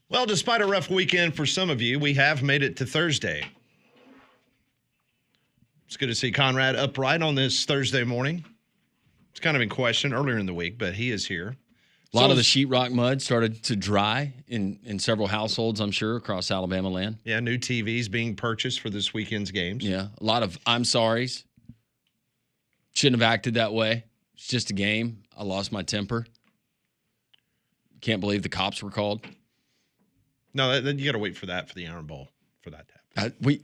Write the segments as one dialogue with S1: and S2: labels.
S1: Well, despite a rough weekend for some of you, we have made it to Thursday. It's good to see Conrad upright on this Thursday morning. It's kind of in question earlier in the week, but he is here.
S2: A lot of the sheetrock mud started to dry in several households, I'm sure, across Alabama land.
S1: Yeah, new TVs being purchased for this weekend's games.
S2: Yeah, a lot of I'm sorries. Shouldn't have acted that way. It's just a game. I lost my temper. Can't believe the cops were called.
S1: No, you got to wait for that for the Iron Bowl for that to happen.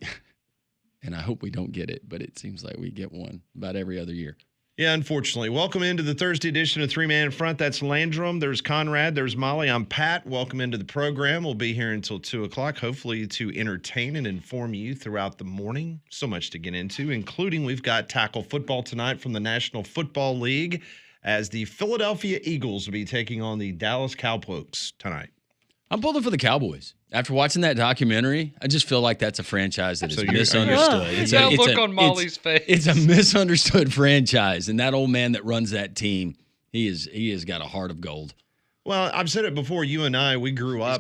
S2: And I hope we don't get it, but it seems like we get one about every other year.
S1: Yeah, unfortunately. Welcome into the Thursday edition of Three Man in Front. That's Landrum. There's Conrad. There's Molly. I'm Pat. Welcome into the program. We'll be here until 2 o'clock, hopefully to entertain and inform you throughout the morning. So much to get into, including we've got tackle football tonight from the National Football League as the Philadelphia Eagles will be taking on the Dallas Cowpokes tonight.
S2: I'm pulling for the Cowboys. After watching that documentary, I just feel like that's a franchise that is misunderstood.
S3: It's that look on Molly's face.
S2: It's a misunderstood franchise, and that old man that runs that team, he has got a heart of gold.
S1: Well, I've said it before. You and I, we grew up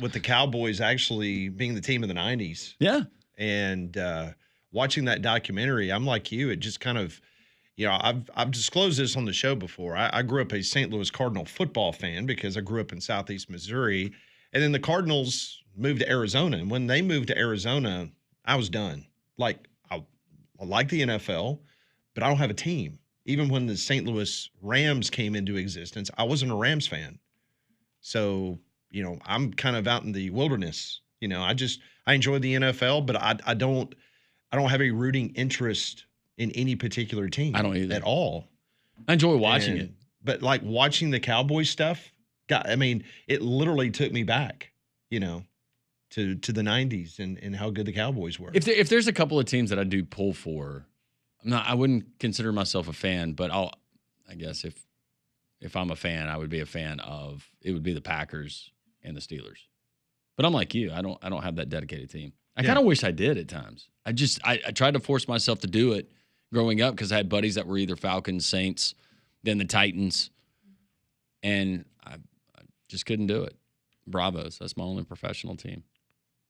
S1: with the Cowboys actually being the team of the 90s.
S2: Yeah.
S1: And watching that documentary, I'm like you. It just kind of, I've disclosed this on the show before. I grew up a St. Louis Cardinal football fan because I grew up in Southeast Missouri. And then the Cardinals moved to Arizona. And when they moved to Arizona, I was done. Like, I like the NFL, but I don't have a team. Even when the St. Louis Rams came into existence, I wasn't a Rams fan. So, I'm kind of out in the wilderness. I enjoy the NFL, but I don't have a rooting interest in any particular team.
S2: I don't either.
S1: At all.
S2: I enjoy watching it.
S1: But like watching the Cowboys stuff, God, I mean, it literally took me back, to the 90s and how good the Cowboys were.
S2: If there's a couple of teams that I do pull for, I wouldn't consider myself a fan, but I guess if I'm a fan, I would be a fan of, it would be the Packers and the Steelers. But I'm like you, I don't have that dedicated team. I kind of wish I did at times. I tried to force myself to do it growing up because I had buddies that were either Falcons, Saints, then the Titans, and I just couldn't do it. Bravos, that's my only professional team.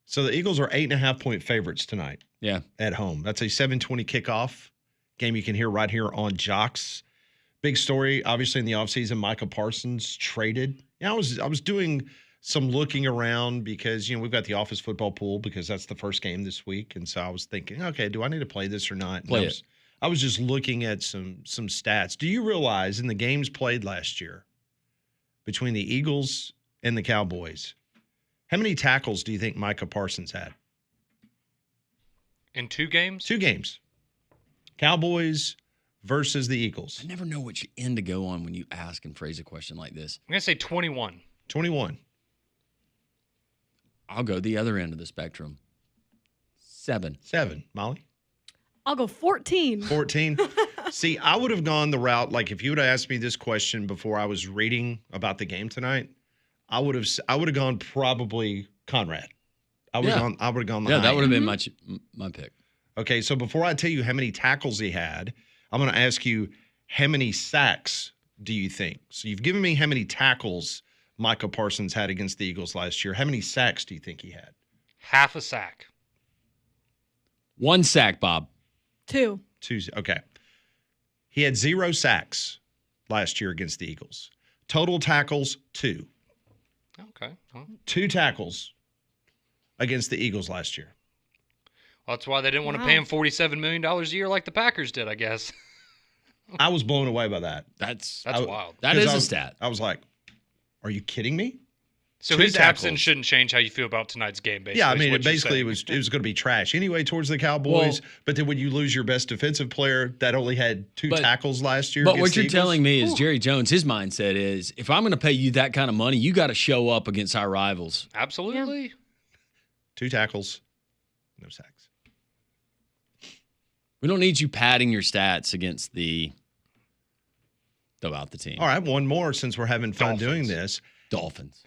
S1: So the Eagles are 8.5-point favorites tonight.
S2: Yeah.
S1: At home. That's a 7:20 kickoff game you can hear right here on Jox. Big story, obviously, in the offseason, Micah Parsons traded. I was doing some looking around because, we've got the office football pool because that's the first game this week. And so I was thinking, okay, do I need to play this or not? And I was just looking at some stats. Do you realize in the games played last year between the Eagles and the Cowboys, how many tackles do you think Micah Parsons had?
S3: In 2 games?
S1: 2 games. Cowboys versus the Eagles.
S2: I never know which end to go on when you ask and phrase a question like this.
S3: I'm going to say 21.
S1: 21.
S2: I'll go the other end of the spectrum. 7.
S1: Molly?
S4: I'll go 14.
S1: 14. See, I would have gone the route, like if you would have asked me this question before I was reading about the game tonight, I would have gone probably Conrad. I would have gone the high
S2: that would have
S1: end.
S2: been my pick.
S1: Okay, so before I tell you how many tackles he had, I'm going to ask you how many sacks do you think? So you've given me how many tackles Micah Parsons had against the Eagles last year. How many sacks do you think he had?
S3: Half a sack.
S2: 1 sack, Bob.
S4: 2.
S1: 2. Okay. He had 0 sacks last year against the Eagles. Total tackles, 2.
S3: Okay. Well,
S1: 2 tackles against the Eagles last year.
S3: that's why they didn't want to pay him $47 million a year like the Packers did, I guess.
S1: I was blown away by that.
S3: That's wild.
S2: That is a stat.
S1: I was like, are you kidding me?
S3: So
S1: 2
S3: his
S1: tackles.
S3: absence shouldn't change how you feel about tonight's game, basically.
S1: Yeah, I mean, it was going to be trash anyway towards the Cowboys. But then when you lose your best defensive player that only had 2 tackles last year,
S2: but what you're telling me is Jerry Jones, his mindset is, if I'm going to pay you that kind of money, you got to show up against our rivals.
S3: Absolutely.
S4: Yeah.
S1: 2 tackles, no sacks.
S2: We don't need you padding your stats against about the team.
S1: All right, one more since we're having fun doing this.
S2: Dolphins.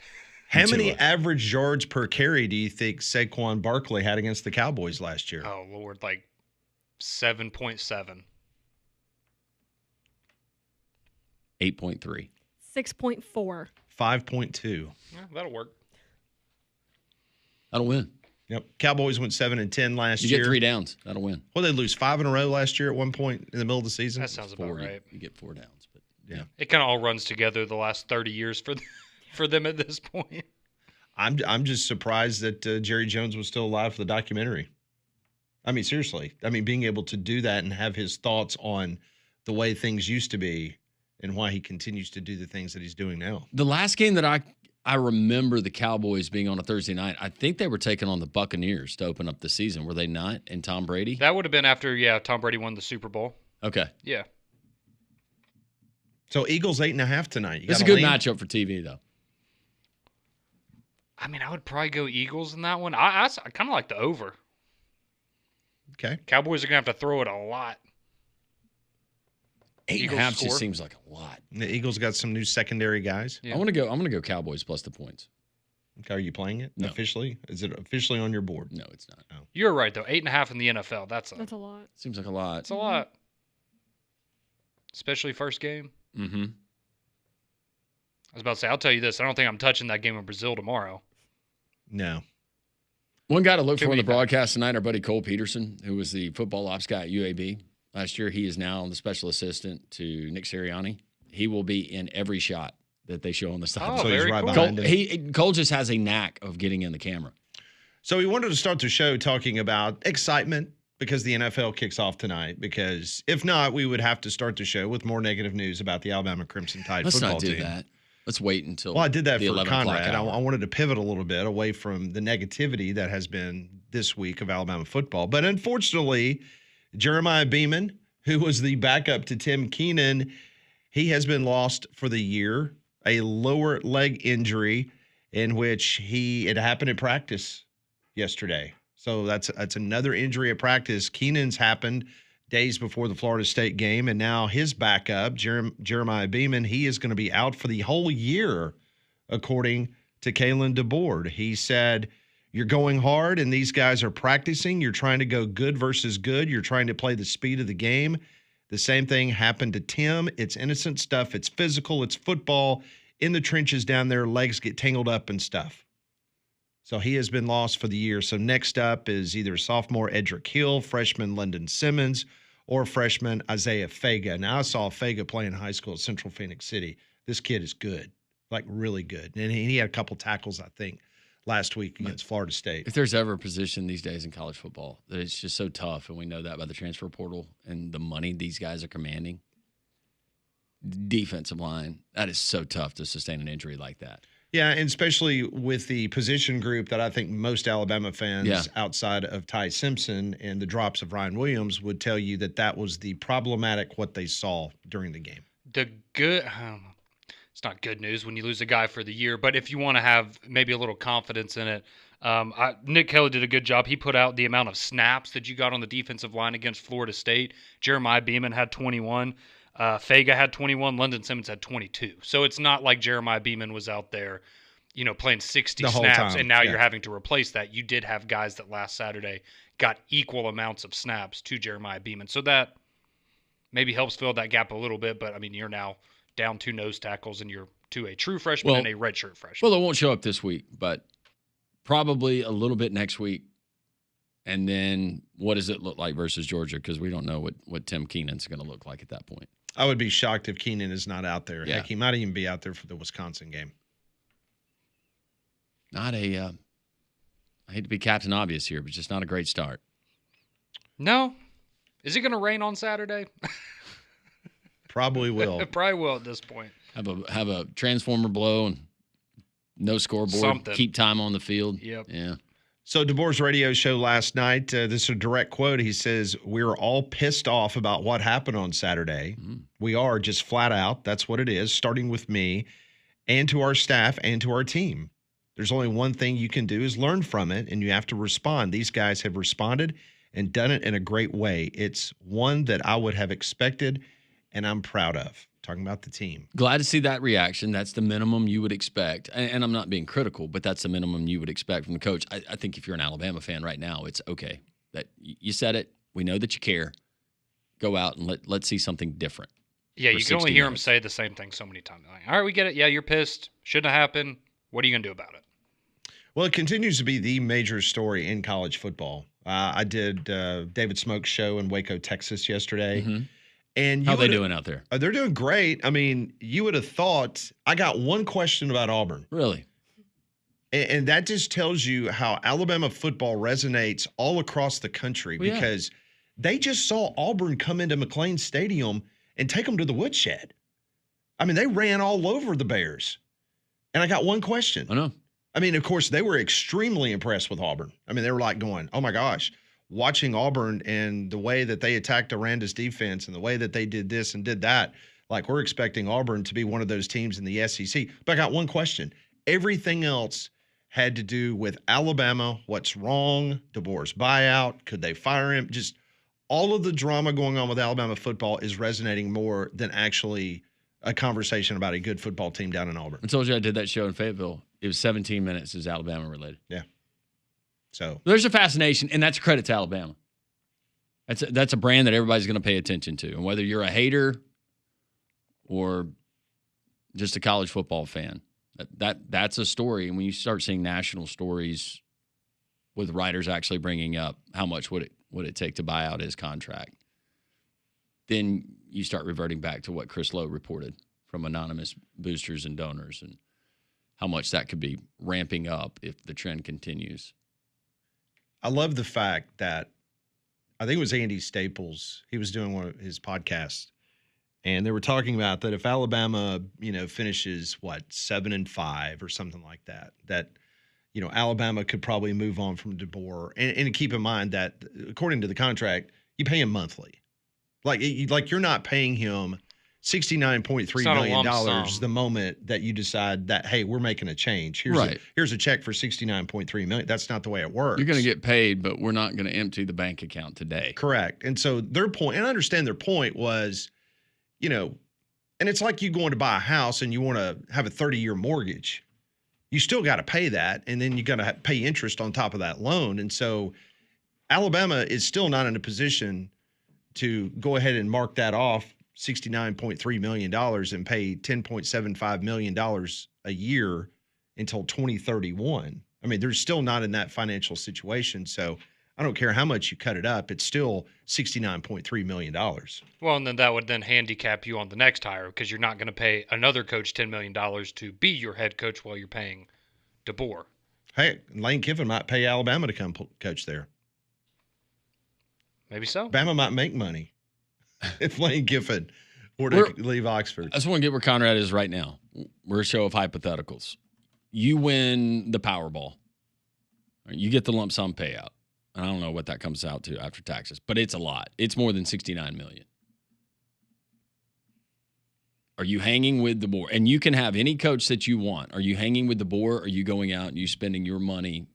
S1: How many average yards per carry do you think Saquon Barkley had against the Cowboys last year?
S3: Oh, Lord, like 7.7.
S2: 8.3.
S4: 6.4.
S1: 5.2.
S3: Yeah, that'll work.
S2: That'll win.
S1: Yep. Cowboys went 7-10 last
S2: You
S1: year.
S2: get 3 downs. That'll win.
S1: Well, they lose 5 in a row last year at one point in the middle of the season.
S3: That sounds about right.
S2: You get 4 downs, but
S1: Yeah.
S3: It kind of all runs together the last 30 years for them at this point.
S1: I'm just surprised that Jerry Jones was still alive for the documentary. I mean, seriously. I mean, being able to do that and have his thoughts on the way things used to be and why he continues to do the things that he's doing now.
S2: The last game that I remember the Cowboys being on a Thursday night, I think they were taking on the Buccaneers to open up the season. Were they not? And Tom Brady?
S3: That would have been after, Tom Brady won the Super Bowl.
S2: Okay.
S3: Yeah.
S1: So Eagles 8.5 tonight.
S2: It's a good matchup for TV, though.
S3: I mean, I would probably go Eagles in that one. I kind of like the over.
S1: Okay.
S3: Cowboys are going to have to throw it a lot.
S2: 8.5
S3: score.
S2: just seems like a lot.
S1: The Eagles got some new secondary guys.
S3: Yeah.
S2: I'm gonna go Cowboys plus the points.
S1: Okay, are you playing it
S2: No.
S1: officially? Is it officially on your board?
S2: No, it's not.
S3: You're right, though. 8.5 in the NFL. That's
S4: That's a lot.
S2: Seems like a lot.
S3: a lot. Especially first game.
S2: Mm-hmm.
S3: I was about to say, I'll tell you this. I don't think I'm touching that game in Brazil tomorrow.
S1: No.
S2: One guy to look
S3: Too
S2: for on
S3: many
S2: the broadcast tonight, our buddy Cole Peterson, who was the football ops guy at UAB last year. He is now the special assistant to Nick Sirianni. He will be in every shot that they show on the side.
S3: Oh,
S1: So he's
S3: very
S1: right
S3: cool.
S1: behind
S2: Cole,
S1: him.
S2: Cole just has a knack of getting in the camera.
S1: So we wanted to start the show talking about excitement because the NFL kicks off tonight. Because if not, we would have to start the show with more negative news about the Alabama Crimson Tide
S2: Let's
S1: football
S2: not do
S1: team.
S2: that. Let's wait until.
S1: Well, I did that
S2: the
S1: for
S2: 11 o'clock
S1: Conrad. I
S2: hour.
S1: wanted to pivot a little bit away from the negativity that has been this week of Alabama football. But unfortunately, Jeremiah Beeman, who was the backup to Tim Keenan, he has been lost for the year. A lower leg injury in which it happened at practice yesterday. So that's another injury at practice. Keenan's happened days before the Florida State game, and now his backup, Jeremiah Beeman, he is going to be out for the whole year, according to Kalen DeBoard. He said, you're going hard, and these guys are practicing. You're trying to go good versus good. You're trying to play the speed of the game. The same thing happened to Tim. It's innocent stuff. It's physical. It's football. In the trenches down there, legs get tangled up and stuff. So he has been lost for the year. So next up is either sophomore Edric Hill, freshman London Simmons, or freshman Isaiah Fega. Now, I saw Fega play in high school at Central Phoenix City. This kid is good, like really good. And he had a couple tackles, I think, last week against Florida State.
S2: If there's ever a position these days in college football that it's just so tough, and we know that by the transfer portal and the money these guys are commanding, defensive line, that is so tough to sustain an injury like that.
S1: Yeah, and especially with the position group that I think most Alabama fans outside of Ty Simpson and the drops of Ryan Williams would tell you that was the problematic what they saw during the game.
S3: It's not good news when you lose a guy for the year, but if you want to have maybe a little confidence in it, Nick Kelly did a good job. He put out the amount of snaps that you got on the defensive line against Florida State. Jeremiah Beeman had 21. Fega had 21. London Simmons had 22. So it's not like Jeremiah Beeman was out there, playing 60
S1: The whole
S3: snaps,
S1: time,
S3: and now
S1: yeah.
S3: you're having to replace that. You did have guys that last Saturday got equal amounts of snaps to Jeremiah Beeman. So that maybe helps fill that gap a little bit, but, I mean, you're now down 2 nose tackles, and you're to a true freshman and a redshirt freshman.
S2: Well, it won't show up this week, but probably a little bit next week. And then what does it look like versus Georgia? Because we don't know what Tim Keenan's going to look like at that point.
S1: I would be shocked if Keenan is not out there.
S2: Yeah.
S1: Heck, he might even be out there for the Wisconsin game.
S2: Not I hate to be Captain Obvious here, but just not a great start.
S3: No. Is it going to rain on Saturday?
S1: Probably will.
S3: It probably will at this point.
S2: Have a transformer blow and no scoreboard.
S3: Something.
S2: Keep time on the field.
S3: Yep.
S2: Yeah.
S1: So DeBoer's radio show last night, this is a direct quote. He says, we're all pissed off about what happened on Saturday. We are just flat out. That's what it is, starting with me and to our staff and to our team. There's only one thing you can do is learn from it, and you have to respond. These guys have responded and done it in a great way. It's one that I would have expected, and I'm proud of. Talking about the team.
S2: Glad to see that reaction. That's the minimum you would expect. And I'm not being critical, but that's the minimum you would expect from the coach. I think if you're an Alabama fan right now, it's okay. That you said it. We know that you care. Go out and let's see something different.
S3: Yeah, you can only
S2: 60
S3: hear him
S2: minutes.
S3: say the same thing so many times. Like, all right, we get it. Yeah, you're pissed. Shouldn't have happened. What are you going to do about it?
S1: Well, it continues to be the major story in college football. I did David Smoke's show in Waco, Texas yesterday.
S2: Mm-hmm.
S1: And
S2: how they doing out there?
S1: They're doing great. I mean, you would have thought I got one question about Auburn.
S2: Really?
S1: And that just tells you how Alabama football resonates all across the country because they just saw Auburn come into McLean Stadium and take them to the woodshed. I mean, they ran all over the Bears. And I got one question.
S2: I know.
S1: I mean, of course, they were extremely impressed with Auburn. I mean, they were like going, oh, my gosh, watching Auburn and the way that they attacked Aranda's defense and the way that they did this and did that, like we're expecting Auburn to be one of those teams in the SEC. But I got one question. Everything else had to do with Alabama, what's wrong, DeBoer's buyout, could they fire him? Just all of the drama going on with Alabama football is resonating more than actually a conversation about a good football team down in Auburn.
S2: I told you I did that show in Fayetteville. It was 17 minutes. It was Alabama related.
S1: Yeah. So
S2: there's a fascination, and that's a credit to Alabama. That's a brand that everybody's going to pay attention to. And whether you're a hater or just a college football fan, that's a story. And when you start seeing national stories with writers actually bringing up how much would it take to buy out his contract, then you start reverting back to what Chris Lowe reported from anonymous boosters and donors and how much that could be ramping up if the trend continues.
S1: I love the fact that I think it was Andy Staples. He was doing one of his podcasts, and they were talking about that if Alabama, finishes 7-5 or something like that, Alabama could probably move on from DeBoer. And keep in mind that according to the contract, you pay him monthly. Like you're not paying him $69.3 million the moment that you decide that, hey, we're making a change. Here's a check for $69.3 million. That's not the way it works.
S2: You're going to get paid, but we're not going to empty the bank account today.
S1: Correct. And so their point, and I understand their point was, and it's like you going to buy a house and you want to have a 30-year mortgage. You still got to pay that, and then you got to pay interest on top of that loan. And so Alabama is still not in a position to go ahead and mark that off $69.3 million and pay $10.75 million a year until 2031. I mean, they're still not in that financial situation. So I don't care how much you cut it up. It's still $69.3 million.
S3: Well, and then that would then handicap you on the next hire because you're not going to pay another coach $10 million to be your head coach while you're paying DeBoer.
S1: Hey, Lane Kiffin might pay Alabama to come coach there.
S3: Maybe so.
S1: Bama might make money if Lane Kiffin were to leave Oxford.
S2: I just want to get where Conrad is right now. We're a show of hypotheticals. You win the Powerball. You get the lump sum payout. And I don't know what that comes out to after taxes, but it's a lot. It's more than $69 million. Are you hanging with the board? And you can have any coach that you want. Are you hanging with the board? Or are you going out and you spending your money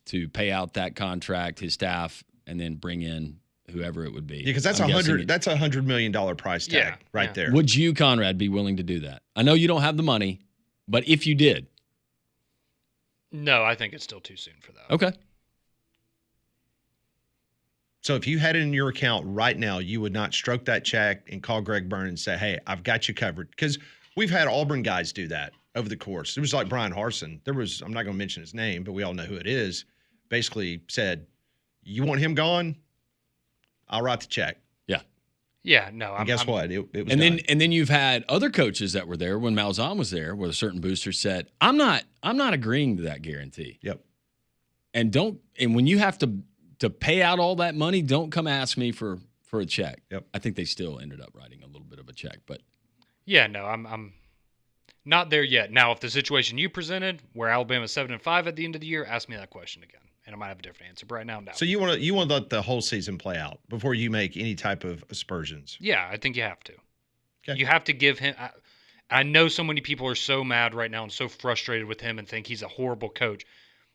S2: to pay out that contract, his staff, and then bring in whoever it would be?
S1: Because that's $100 million price tag there.
S2: Would you, Conrad, be willing to do that? I know you don't have the money, but if you did.
S3: No, I think it's still too soon for that.
S2: Okay.
S1: So if you had it in your account right now, you would not stroke that check and call Greg Byrne and say, hey, I've got you covered. Because we've had Auburn guys do that over the course. It was like Brian Harsin. I'm not going to mention his name, but we all know who it is, basically said, you want him gone? I'll write the check.
S2: Yeah.
S3: Yeah, no.
S1: Guess what? It was
S2: and
S1: done.
S2: then you've had other coaches that were there when Malzahn was there, where a certain booster said, I'm not agreeing to that guarantee.
S1: Yep.
S2: And when you have to pay out all that money, don't come ask me for a check.
S1: Yep.
S2: I think they still ended up writing a little bit of a check, but
S3: yeah, no, I'm not there yet. Now, if the situation you presented, where Alabama's 7-5 at the end of the year, ask me that question again, and I might have a different answer. But right now, no.
S1: So you want to let the whole season play out before you make any type of aspersions?
S3: Yeah, I think you have to.
S1: Okay.
S3: You have to give him. I know so many people are so mad right now and so frustrated with him and think he's a horrible coach.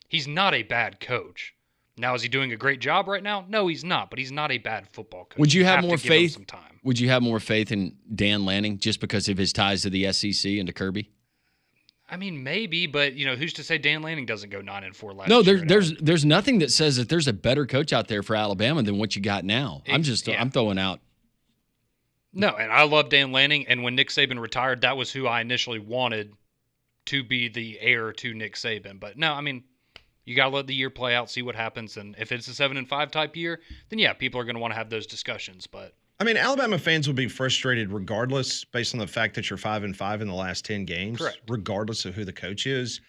S3: He's not a bad coach. Now, is he doing a great job right now? No, he's not, but he's not a bad football coach.
S2: Would you have more
S3: to give him
S2: faith?
S3: some time.
S2: Would you have more faith in Dan Lanning just because of his ties to the SEC and to Kirby?
S3: I mean, maybe, but who's to say Dan Lanning doesn't go 9-4 last
S2: No,
S3: year?
S2: there's nothing that says that there's a better coach out there for Alabama than what you got now. I'm throwing out.
S3: No, and I love Dan Lanning, and when Nick Saban retired, that was who I initially wanted to be the heir to Nick Saban. But no, I mean, You got to let the year play out, see what happens. And if it's a 7-5 type year, then yeah, people are going to want to have those discussions. But
S1: I mean, Alabama fans will be frustrated regardless, based on the fact that you're 5-5 in the last 10 games,
S3: Correct.
S1: regardless of who the coach is.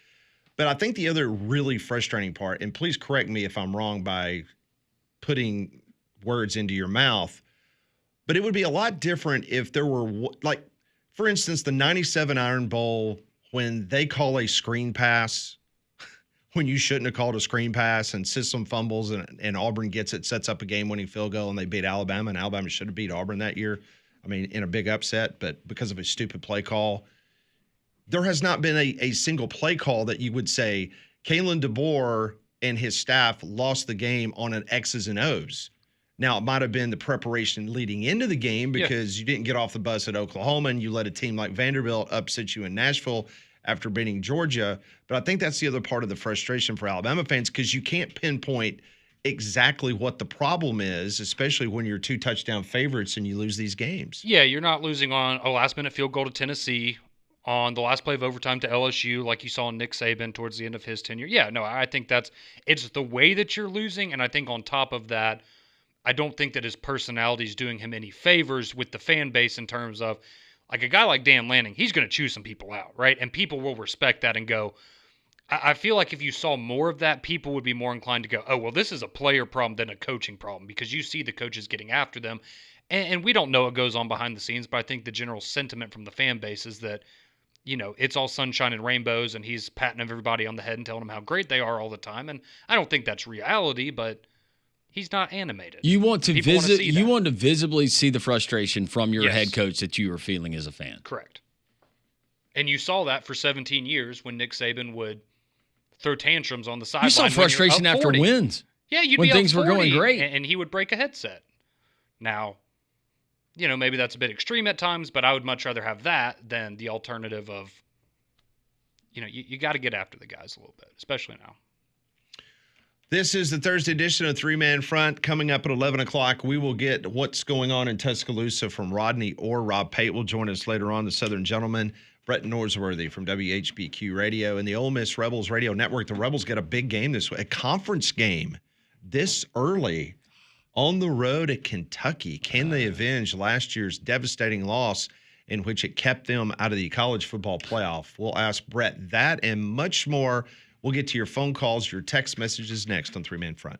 S1: But I think the other really frustrating part, and please correct me if I'm wrong by putting words into your mouth, but it would be a lot different if there were, like, for instance, the 97 Iron Bowl, when they call a screen pass when you shouldn't have called a screen pass and system fumbles and Auburn gets it, sets up a game-winning field goal, and they beat Alabama, and Alabama should have beat Auburn that year. I mean, in a big upset, but because of a stupid play call. There has not been a single play call that you would say Kalen DeBoer and his staff lost the game on an X's and O's. Now, it might have been the preparation leading into the game because you didn't get off the bus at Oklahoma and you let a team like Vanderbilt upset you in Nashville after beating Georgia. But I think that's the other part of the frustration for Alabama fans, because you can't pinpoint exactly what the problem is, especially when you're 2 touchdown favorites and you lose these games.
S3: Yeah, you're not losing on a last-minute field goal to Tennessee, on the last play of overtime to LSU, like you saw Nick Saban towards the end of his tenure. Yeah, no, I think it's the way that you're losing, and I think on top of that, I don't think that his personality is doing him any favors with the fan base in terms of, like, a guy like Dan Lanning, he's going to choose some people out, right? And people will respect that and go, I feel like if you saw more of that, people would be more inclined to go, oh, well, this is a player problem than a coaching problem, because you see the coaches getting after them. And we don't know what goes on behind the scenes, but I think the general sentiment from the fan base is that, you know, it's all sunshine and rainbows, and he's patting everybody on the head and telling them how great they are all the time. And I don't think that's reality, but he's not animated.
S2: You want to
S3: People wanna see
S2: you
S3: that.
S2: want to visibly see the frustration from your
S3: Yes.
S2: head coach that you were feeling as a fan.
S3: Correct. And you saw that for 17 years when Nick Saban would throw tantrums on the sideline.
S2: You saw
S3: when you're up
S2: frustration after
S3: 40.
S2: wins.
S3: Yeah, you'd
S2: when
S3: be up
S2: things were going
S3: 40,
S2: great.
S3: and he would break a headset. Now, you know, maybe that's a bit extreme at times, but I would much rather have that than the alternative of, you know, you got to get after the guys a little bit, especially now.
S1: This is the Thursday edition of Three Man Front. Coming up at 11 o'clock, we will get what's going on in Tuscaloosa from Rodney Orr Rob Pate will join us later on, the Southern Gentleman. Brett Norsworthy from WHBQ Radio and the Ole Miss Rebels Radio Network. The Rebels get a big game this way, a conference game this early on the road at Kentucky. Can they avenge last year's devastating loss in which it kept them out of the college football playoff? We'll ask Brett that and much more. We'll get to your phone calls, your text messages next on Three Man Front.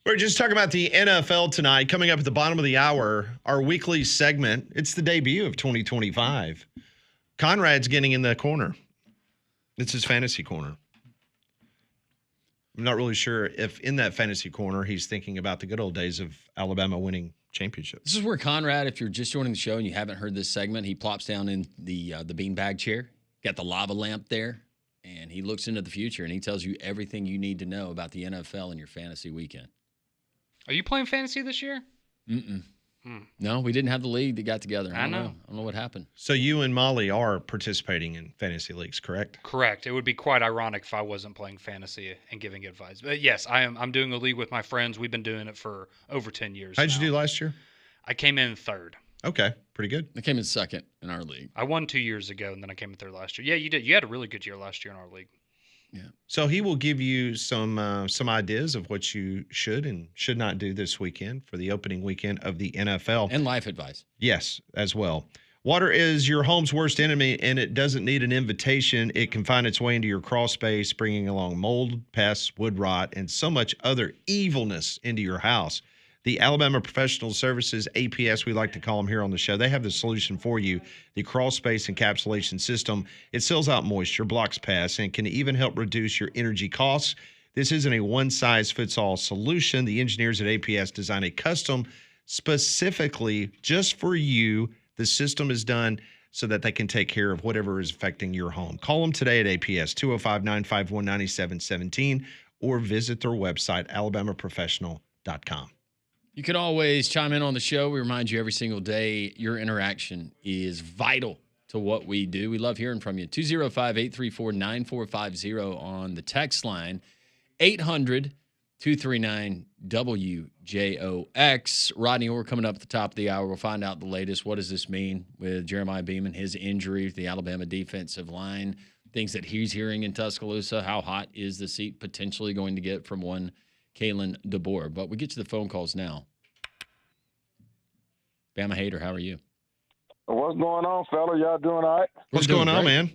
S1: We're just talking about the NFL tonight. Coming up at the bottom of the hour, our weekly segment. It's the debut of 2025. Conrad's getting in the corner. It's his fantasy corner. I'm not really sure if in that fantasy corner he's thinking about the good old days of Alabama winning championships.
S2: This is where Conrad, if you're just joining the show and you haven't heard this segment, he plops down in the beanbag chair, got the lava lamp there, and he looks into the future and he tells you everything you need to know about the NFL and your fantasy weekend.
S3: Are you playing fantasy this year?
S2: Mm-mm. No, we didn't have the league that got together.
S3: I know.
S2: I don't know what happened.
S1: So you and Molly are participating in fantasy leagues, correct?
S3: Correct. It would be quite ironic if I wasn't playing fantasy and giving advice. But yes, I am. I'm doing a league with my friends. We've been doing it for over 10 years.
S1: How'd you do last year?
S3: I came in third.
S1: Okay, pretty good.
S2: I came in second in our league.
S3: I won 2 years ago, and then I came in third last year. Yeah, you did. You had a really good year last year in our league.
S2: Yeah.
S1: So he will give you some ideas of what you should and should not do this weekend for the opening weekend of the NFL.
S2: And life advice.
S1: Yes, as well. Water is your home's worst enemy, and it doesn't need an invitation. It can find its way into your crawl space, bringing along mold, pests, wood rot, and so much other evilness into your house. The Alabama Professional Services, APS, we like to call them here on the show, they have the solution for you, the crawl space encapsulation system. It seals out moisture, blocks pests, and can even help reduce your energy costs. This isn't a one-size-fits-all solution. The engineers at APS designed a custom specifically just for you. The system is done so that they can take care of whatever is affecting your home. Call them today at APS, 205-951-9717, or visit their website, alabamaprofessional.com.
S2: You can always chime in on the show. We remind you every single day your interaction is vital to what we do. We love hearing from you. 205-834-9450 on the text line. 800-239-WJOX. Rodney Orr coming up at the top of the hour. We'll find out the latest. What does this mean with Jeremiah Beaman, his injury to the Alabama defensive line, things that he's hearing in Tuscaloosa? How hot is the seat potentially going to get from one Kalen DeBoer? But we get to the phone calls now. Bama Hater, how are you?
S5: What's going on, fella? Y'all doing all right?
S1: What's going on, man?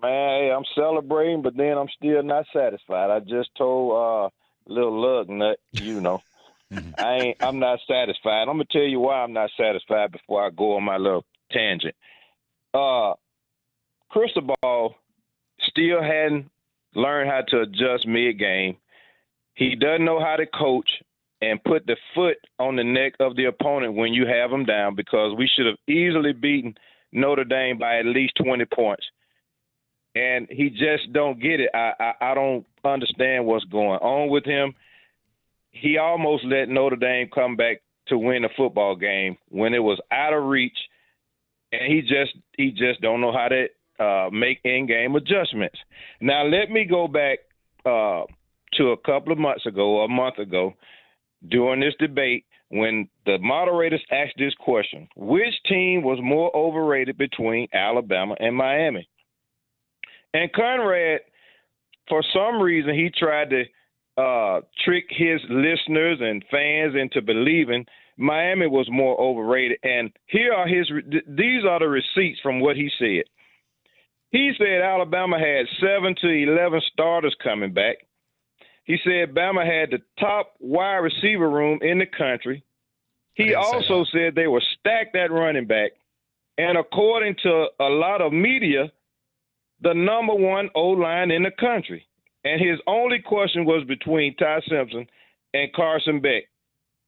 S5: Man, hey, I'm celebrating, but then I'm still not satisfied. I just told little lug nut, I'm not satisfied. I'm gonna tell you why I'm not satisfied before I go on my little tangent. Cristobal still hadn't learned how to adjust mid-game. He doesn't know how to coach and put the foot on the neck of the opponent when you have him down, because we should have easily beaten Notre Dame by at least 20 points. And he just don't get it. I don't understand what's going on with him. He almost let Notre Dame come back to win a football game when it was out of reach, and he just don't know how to make in-game adjustments. Now, let me go back to a couple of months ago, or a month ago, during this debate, when the moderators asked this question: which team was more overrated between Alabama and Miami? And Conrad, for some reason, he tried to trick his listeners and fans into believing Miami was more overrated. And here are these are the receipts from what he said. He said Alabama had 7 to 11 starters coming back. He said Bama had the top wide receiver room in the country. He also said they were stacked at running back. And according to a lot of media, the number one O-line in the country. And his only question was between Ty Simpson and Carson Beck.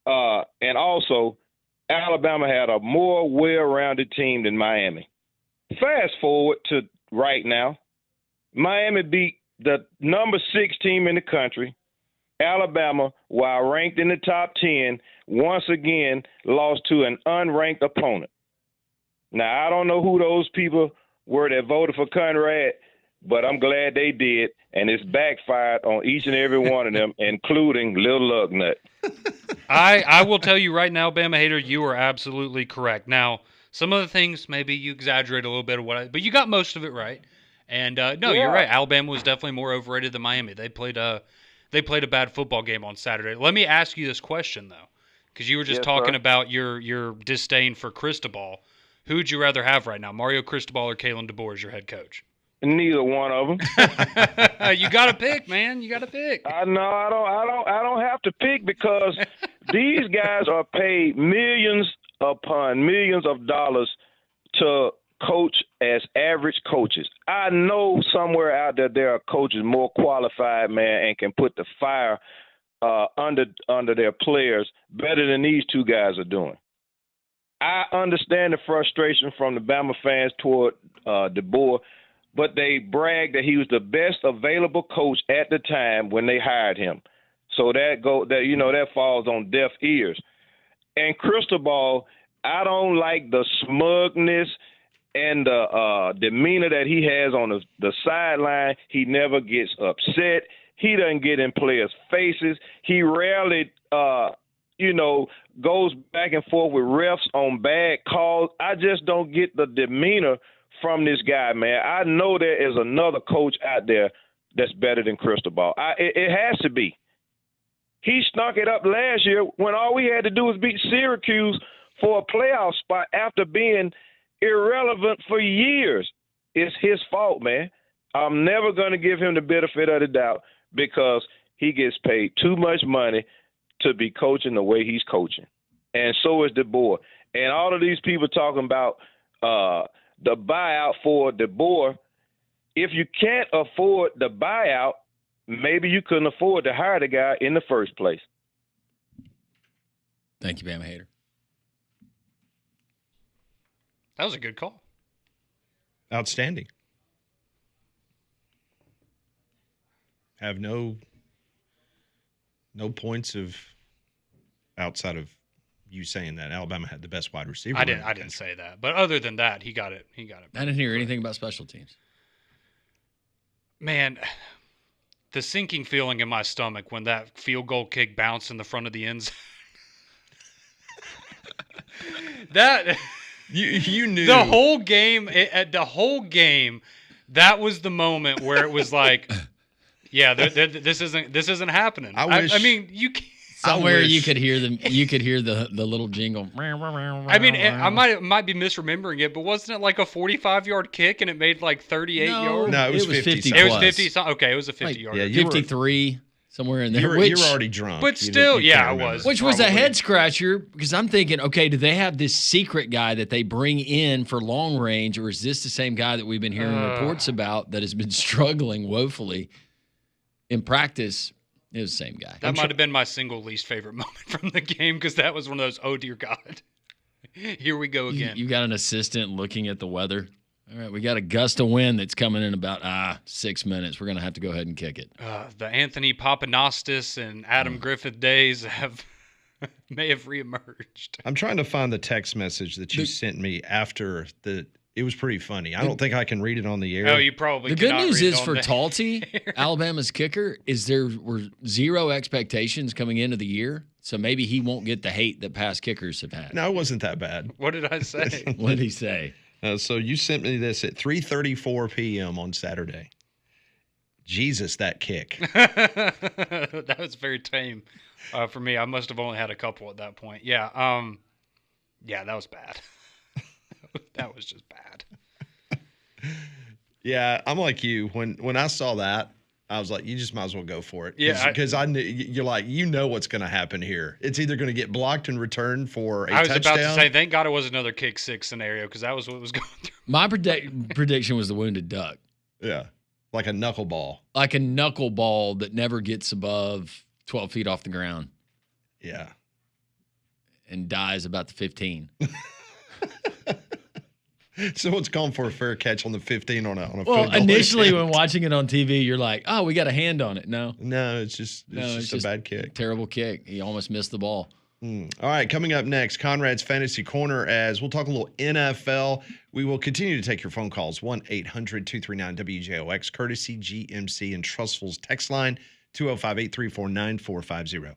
S5: And also, Alabama had a more well-rounded team than Miami. Fast forward to right now, Miami beat the number 6 team in the country. Alabama, while ranked in the top 10, once again lost to an unranked opponent. Now, I don't know who those people were that voted for Conrad, but I'm glad they did, and it's backfired on each and every one of them, including Lil Lugnut.
S3: I will tell you right now, Bama Hater, you are absolutely correct. Now, some of the things maybe you exaggerate a little bit of but you got most of it right. And you're right. Alabama was definitely more overrated than Miami. They played a bad football game on Saturday. Let me ask you this question though, because you were just talking about your disdain for Cristobal. Who would you rather have right now, Mario Cristobal or Kalen DeBoer as your head coach?
S5: Neither one of them.
S3: You got to pick, man. You got to pick.
S5: I know. I don't have to pick because these guys are paid millions upon millions of dollars to coach as average coaches. I know somewhere out there are coaches more qualified, man, and can put the fire under their players better than these two guys are doing. I understand the frustration from the Bama fans toward DeBoer, but they bragged that he was the best available coach at the time when they hired him. So that falls on deaf ears. And Cristobal, I don't like the smugness and the demeanor that he has on the sideline. He never gets upset. He doesn't get in players' faces. He rarely goes back and forth with refs on bad calls. I just don't get the demeanor from this guy, man. I know there is another coach out there that's better than Cristobal. It has to be. He snuck it up last year when all we had to do was beat Syracuse for a playoff spot after being irrelevant for years. It's his fault, man. I'm never going to give him the benefit of the doubt because he gets paid too much money to be coaching the way he's coaching. And so is DeBoer. And all of these people talking about the buyout for DeBoer, if you can't afford the buyout, maybe you couldn't afford to hire the guy in the first place.
S2: Thank you, Bama Hater.
S3: That was a good call.
S1: Outstanding. Have no points of outside of you saying that Alabama had the best wide receiver.
S3: I didn't say that, but other than that, he got it. I
S2: didn't hear anything about special teams.
S3: Man, the sinking feeling in my stomach when that field goal kick bounced in the front of the end zone. That
S1: you knew
S3: the whole game. The whole game, that was the moment where it was like, yeah, this isn't happening. I mean, you can't.
S2: Somewhere you could hear the little jingle.
S3: I mean, I might be misremembering it, but wasn't it like a 45-yard kick and it made like 38 yards?
S1: No, it was 50.
S3: It was 50. Okay, it was a 50-yard.
S1: Yeah,
S2: 53 somewhere in there.
S1: You were already drunk,
S3: but still, I was.
S2: Which was a head scratcher because I'm thinking, okay, do they have this secret guy that they bring in for long range, or is this the same guy that we've been hearing reports about that has been struggling woefully in practice? It was the same guy.
S3: That might have been my single least favorite moment from the game because that was one of those, oh, dear God. Here we go again.
S2: You got an assistant looking at the weather. All right, we got a gust of wind that's coming in about 6 minutes. We're going to have to go ahead and kick it.
S3: The Anthony Papanastis and Adam Griffith days may have reemerged.
S1: I'm trying to find the text message that you sent me after the – it was pretty funny. I don't think I can read it on the air.
S3: Oh, you probably
S2: The good news is for Talty, Alabama's kicker, is there were zero expectations coming into the year, so maybe he won't get the hate that past kickers have had.
S1: No, it wasn't that bad.
S3: What did I say?
S2: What did he say?
S1: So you sent me this at 3:34 p.m. on Saturday. Jesus, that kick.
S3: That was very tame for me. I must have only had a couple at that point. Yeah, that was bad. That was just bad.
S1: Yeah, I'm like you. When I saw that, I was like, you just might as well go for it.
S3: Yeah,
S1: because I knew you're like, what's going to happen here. It's either going to get blocked and returned for a touchdown.
S3: I was about to say, thank God it was another kick six scenario because that was what was going through.
S2: My prediction was the wounded duck.
S1: Yeah, like a knuckleball.
S2: Like a knuckleball that never gets above 12 feet off the ground.
S1: Yeah.
S2: And dies about the 15.
S1: So it's calling for a fair catch on the 15 on a field
S2: goal. Well, initially when
S1: attempt.
S2: watching it on TV, you're like, oh, we got a hand on it. No,
S1: it's just a bad kick.
S2: Terrible kick. He almost missed the ball.
S1: All right, coming up next, Conrad's Fantasy Corner, as we'll talk a little NFL. We will continue to take your phone calls, 1-800-239-WJOX, courtesy GMC and Trustful's text line, 205-834-9450.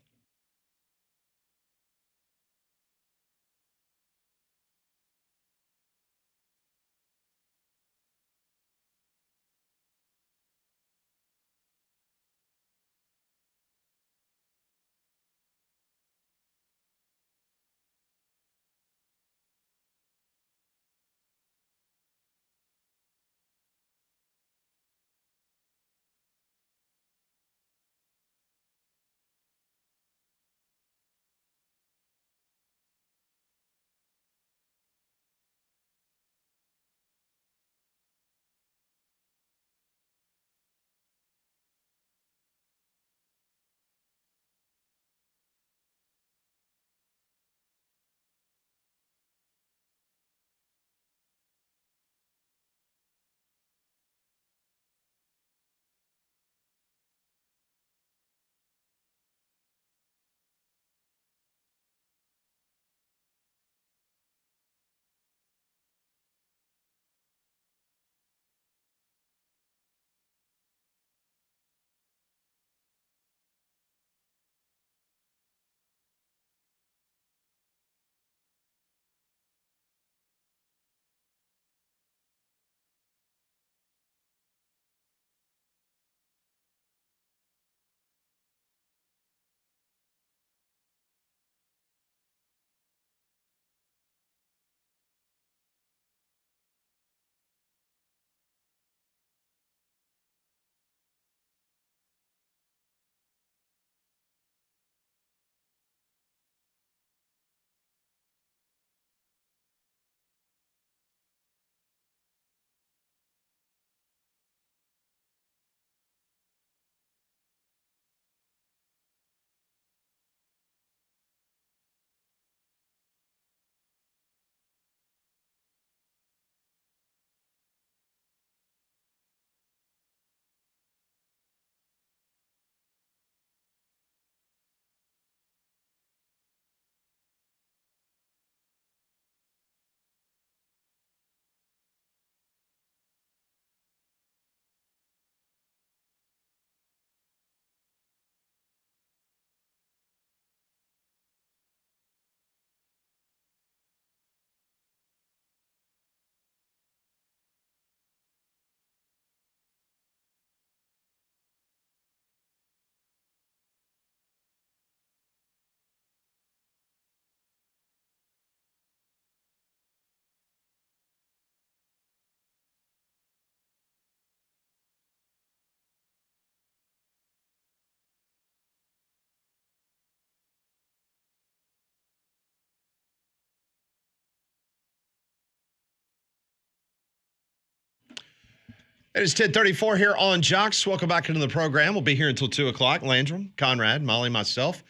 S1: It is 10:34 here on Jox. Welcome back into the program. We'll be here until 2 o'clock. Landrum, Conrad, Molly, myself.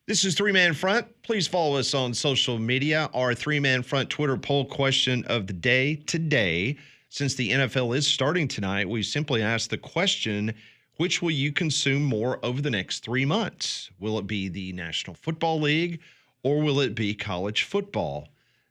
S1: This is Three Man Front. Please follow us on social media. Our Three Man Front Twitter poll question of the day today. Since the NFL is starting tonight, we simply asked the question, which will you consume more over the next 3 months? Will it be the National Football League or will it be college football?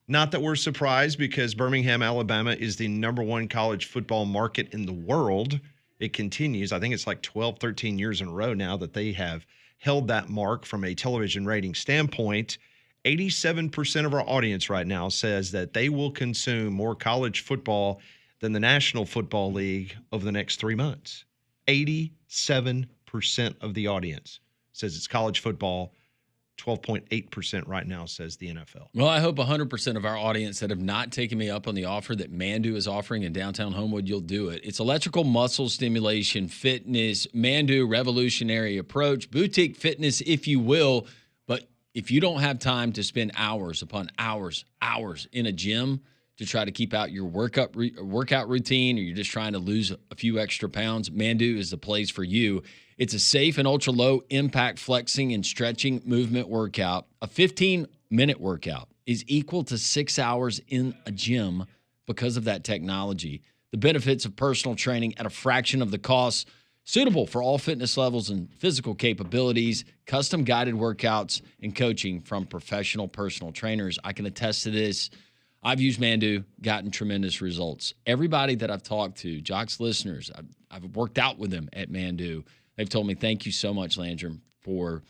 S1: Not that we're surprised because Birmingham, Alabama is the #1 college football market in the world. It continues. I think it's like 12, 13 years in a row now that they have held that mark from a television rating standpoint. 87% of our audience right now says that they will consume more college football than the National Football League over the next 3 months. 87% of the audience says it's college football. 12.8% right now says the NFL.
S2: Well, I hope 100% of our audience that have not taken me up on the offer that Mandu is offering in downtown Homewood, you'll do it. It's electrical muscle stimulation, fitness, Mandu revolutionary approach, boutique fitness, if you will. But if you don't have time to spend hours upon hours in a gym to try to keep out your workout routine, or you're just trying to lose a few extra pounds, Mandu is the place for you. It's a safe and ultra-low impact flexing and stretching movement workout. A 15-minute workout is equal to 6 hours in a gym because of that technology. The benefits of personal training at a fraction of the cost, suitable for all fitness levels and physical capabilities, custom guided workouts, and coaching from professional personal trainers. I can attest to this. I've used Mandu, gotten tremendous results. Everybody that I've talked to, Jox listeners, I've worked out with them at Mandu. They've told me, thank you so much, Landrum, for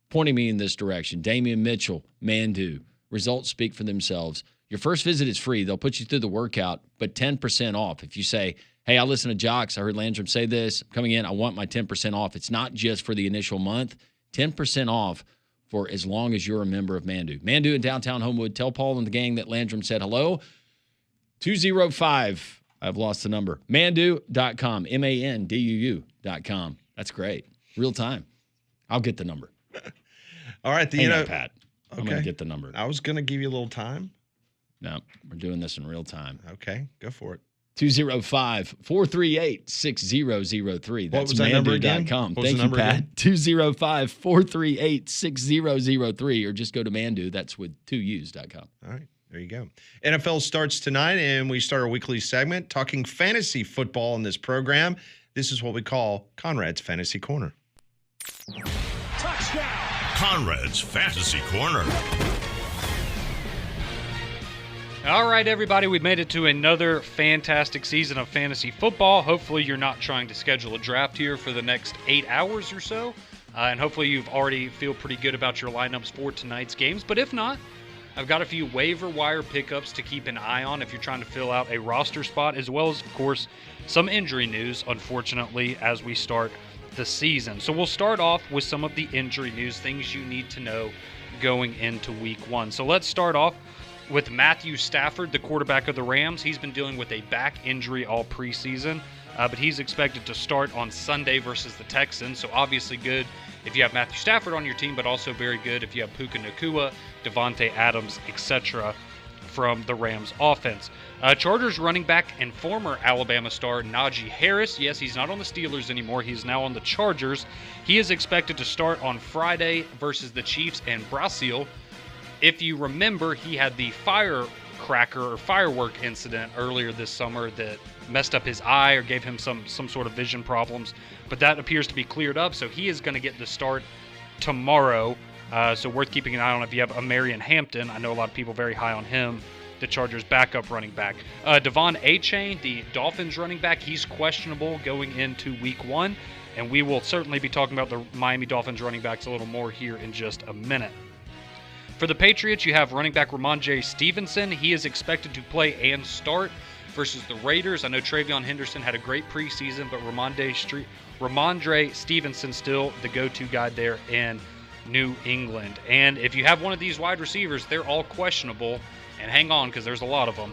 S2: pointing me in this direction. Damian Mitchell, Mandu. Results speak for themselves. Your first visit is free. They'll put you through the workout, but 10% off. If you say, hey, I listen to Jox, I heard Landrum say this, I'm coming in, I want my 10% off. It's not just for the initial month. 10% off for as long as you're a member of Mandu. Mandu in downtown Homewood. Tell Paul and the gang that Landrum said hello. 205, I've lost the number, mandu.com, MANDUU.com. That's great. Real time. I'll get the number.
S1: All right.
S2: Hang on, Pat. I'm going
S1: Okay.
S2: to get the number.
S1: I was going to give you a little time.
S2: No, we're doing this in real time.
S1: Okay. Go for it.
S2: 205-438-6003. That's
S1: What was that number again?
S2: mandu.com.
S1: What was
S2: Thank
S1: the
S2: you,
S1: number
S2: Pat.
S1: again?
S2: 205-438-6003, or just go to Mandu. That's with 2U's.com.
S1: All right. There you go. NFL starts tonight, and we start our weekly segment talking fantasy football in this program. This is what we call Conrad's Fantasy Corner.
S6: Touchdown! Conrad's Fantasy Corner.
S3: All right, everybody, we've made it to another fantastic season of fantasy football. Hopefully you're not trying to schedule a draft here for the next 8 hours or so. And hopefully you've already feel pretty good about your lineups for tonight's games. But if not, I've got a few waiver wire pickups to keep an eye on if you're trying to fill out a roster spot, as well as, of course, some injury news, unfortunately, as we start the season. So we'll start off with some of the injury news, things you need to know going into week one. So let's start off with Matthew Stafford, the quarterback of the Rams. He's been dealing with a back injury all preseason, but he's expected to start on Sunday versus the Texans. So obviously good if you have Matthew Stafford on your team, but also very good if you have Puka Nacua, Devontae Adams, etc. from the Rams offense. Chargers running back and former Alabama star Najee Harris. Yes, he's not on the Steelers anymore. He's now on the Chargers. He is expected to start on Friday versus the Chiefs and Brazil. If you remember, he had the firecracker or firework incident earlier this summer that messed up his eye or gave him some sort of vision problems. But that appears to be cleared up, so he is going to get the start tomorrow. So worth keeping an eye on if you have Amarian Hampton. I know a lot of people very high on him, the Chargers' backup running back. Devon Achane, the Dolphins running back, he's questionable going into week one. And we will certainly be talking about the Miami Dolphins running backs a little more here in just a minute. For the Patriots, you have running back Ramondre Stevenson. He is expected to play and start versus the Raiders. I know Travion Henderson had a great preseason, but Ramondre Stevenson still the go-to guy there in New England. And if you have one of these wide receivers, they're all questionable. And hang on, because there's a lot of them.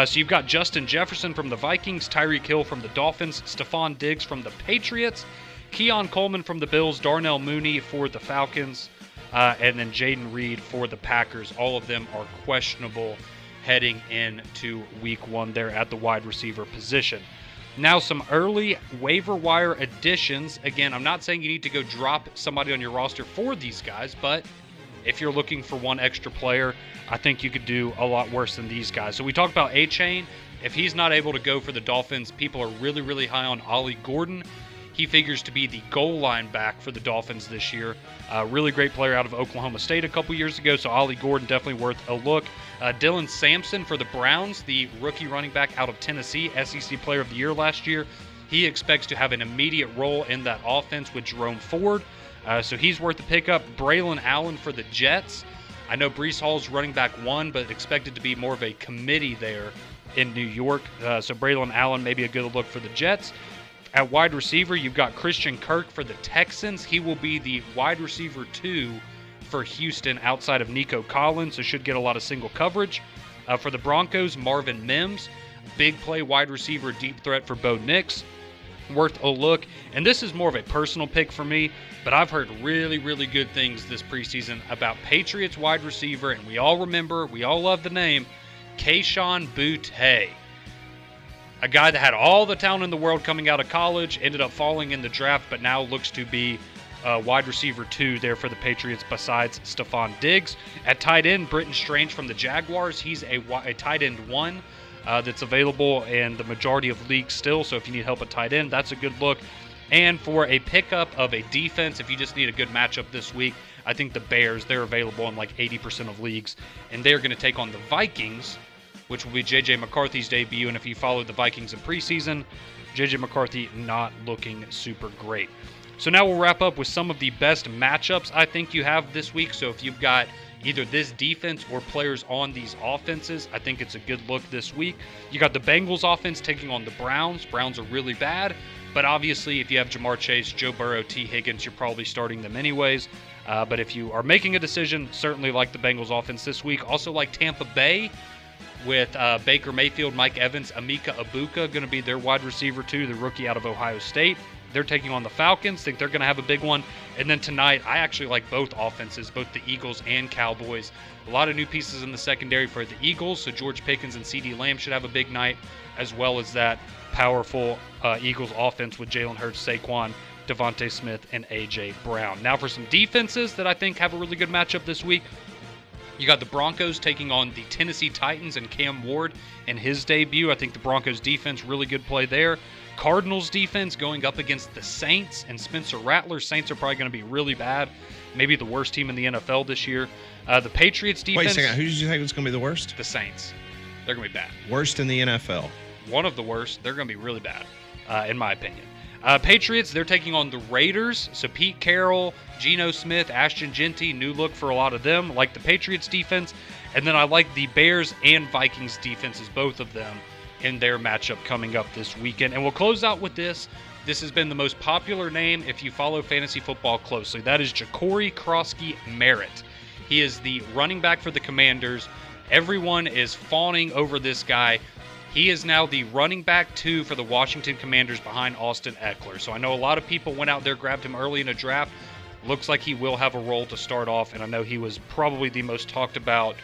S3: So you've got Justin Jefferson from the Vikings, Tyreek Hill from the Dolphins, Stephon Diggs from the Patriots, Keon Coleman from the Bills, Darnell Mooney for the Falcons, and then Jaden Reed for the Packers. All of them are questionable heading into week one there at the wide receiver position. Now, some early waiver wire additions. Again, I'm not saying you need to go drop somebody on your roster for these guys, but if you're looking for one extra player, I think you could do a lot worse than these guys. So we talked about A-Chain. If he's not able to go for the Dolphins, people are really, really high on Ollie Gordon. He figures to be the goal line back for the Dolphins this year. Really great player out of Oklahoma State a couple years ago, so Ollie Gordon definitely worth a look. Dylan Sampson for the Browns, the rookie running back out of Tennessee, SEC Player of the Year last year. He expects to have an immediate role in that offense with Jerome Ford, so he's worth a pickup. Braylon Allen for the Jets. I know Breece Hall's running back one, but expected to be more of a committee there in New York. So Braylon Allen may be a good look for the Jets. At wide receiver, you've got Christian Kirk for the Texans. He will be the wide receiver 2 for Houston outside of Nico Collins, so should get a lot of single coverage. For the Broncos, Marvin Mims, big play wide receiver, deep threat for Bo Nix. Worth a look. And this is more of a personal pick for me, but I've heard really, really good things this preseason about Patriots wide receiver, and we all love the name, Kayshon Boutte. A guy that had all the talent in the world coming out of college, ended up falling in the draft, but now looks to be wide receiver 2 there for the Patriots besides Stephon Diggs. At tight end, Britton Strange from the Jaguars. He's a tight end 1 that's available in the majority of leagues still, so if you need help at tight end, that's a good look. And for a pickup of a defense, if you just need a good matchup this week, I think the Bears, they're available in like 80% of leagues, and they're going to take on the Vikings, which will be J.J. McCarthy's debut. And if you followed the Vikings in preseason, J.J. McCarthy not looking super great. So now we'll wrap up with some of the best matchups I think you have this week. So if you've got either this defense or players on these offenses, I think it's a good look this week. You got the Bengals offense taking on the Browns. Browns are really bad, but obviously if you have Jamar Chase, Joe Burrow, T. Higgins, you're probably starting them anyways. But if you are making a decision, certainly like the Bengals offense this week. Also like Tampa Bay, with Baker Mayfield, Mike Evans, Emeka Egbuka going to be their wide receiver 2, the rookie out of Ohio State. They're taking on the Falcons. Think they're going to have a big one. And then tonight, I actually like both offenses, both the Eagles and Cowboys. A lot of new pieces in the secondary for the Eagles, so George Pickens and CeeDee Lamb should have a big night, as well as that powerful Eagles offense with Jalen Hurts, Saquon, Devontae Smith, and A.J. Brown. Now for some defenses that I think have a really good matchup this week. You got the Broncos taking on the Tennessee Titans and Cam Ward in his debut. I think the Broncos defense, really good play there. Cardinals defense going up against the Saints and Spencer Rattler. Saints are probably going to be really bad. Maybe the worst team in the NFL this year. The Patriots defense.
S1: Wait a second. Who did you think was going to be the worst?
S3: The Saints. They're going to be bad.
S1: Worst in the NFL.
S3: One of the worst. They're going to be really bad, in my opinion. Patriots, they're taking on the Raiders. So Pete Carroll, Geno Smith, Ashton Genty, new look for a lot of them. Like the Patriots defense. And then I like the Bears and Vikings defenses, both of them, in their matchup coming up this weekend. And we'll close out with this. This has been the most popular name if you follow fantasy football closely. That is Ja'Cory Krosky-Merritt. He is the running back for the Commanders. Everyone is fawning over this guy. He is now the running back 2 for the Washington Commanders behind Austin Eckler. So I know a lot of people went out there, grabbed him early in a draft. Looks like he will have a role to start off, and I know he was probably the most talked about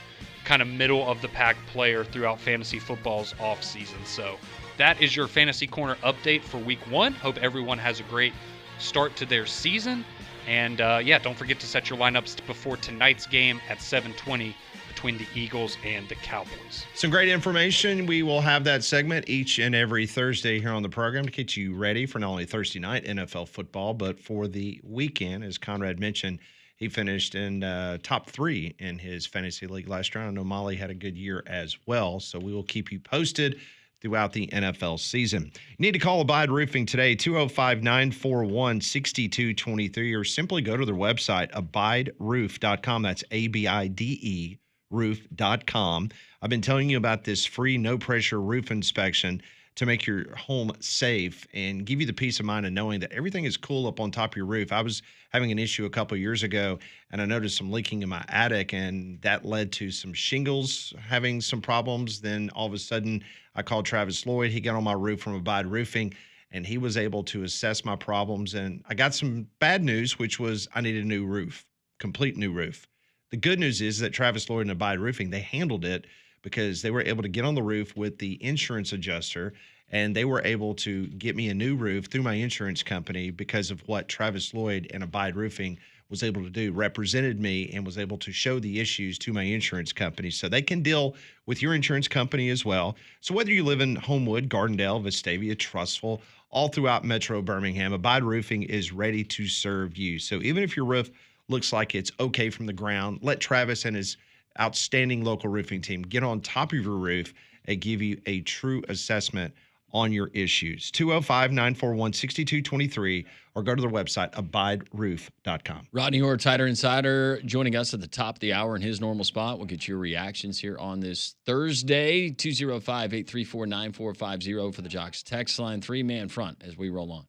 S3: kind of middle of the pack player throughout fantasy football's offseason. So that is your Fantasy Corner update for week 1. Hope everyone has a great start to their season. And yeah, don't forget to set your lineups before tonight's game at 7:20 between the Eagles and the Cowboys.
S1: Some great information. We will have that segment each and every Thursday here on the program to get you ready for not only Thursday night NFL football, but for the weekend. As Conrad mentioned, he finished in top 3 in his fantasy league last year. I know Molly had a good year as well, so we will keep you posted throughout the NFL season. You need to call Abide Roofing today, 205-941-6223, or simply go to their website, abideroof.com. That's ABIDE roof.com. I've been telling you about this free no-pressure roof inspection to make your home safe and give you the peace of mind of knowing that everything is cool up on top of your roof. I was having an issue a couple of years ago, and I noticed some leaking in my attic, and that led to some shingles having some problems. Then all of a sudden, I called Travis Lloyd. He got on my roof from Abide Roofing, and he was able to assess my problems. And I got some bad news, which was I needed a new roof, complete new roof. The good news is that Travis Lloyd and Abide Roofing, they handled it because they were able to get on the roof with the insurance adjuster and they were able to get me a new roof through my insurance company because of what Travis Lloyd and Abide Roofing was able to do, represented me and was able to show the issues to my insurance company so they can deal with your insurance company as well. So whether you live in Homewood, Gardendale, Vestavia, Trustful, all throughout Metro Birmingham, Abide Roofing is ready to serve you. So even if your roof looks like it's okay from the ground, let Travis and his outstanding local roofing team get on top of your roof and give you a true assessment on your issues. 205-941-6223 or go to their website, abideroof.com.
S2: Rodney Orr, Tighter Insider, joining us at the top of the hour in his normal spot. We'll get your reactions here on this Thursday, 205-834-9450 for the Jox text line. 3-man front as we roll on.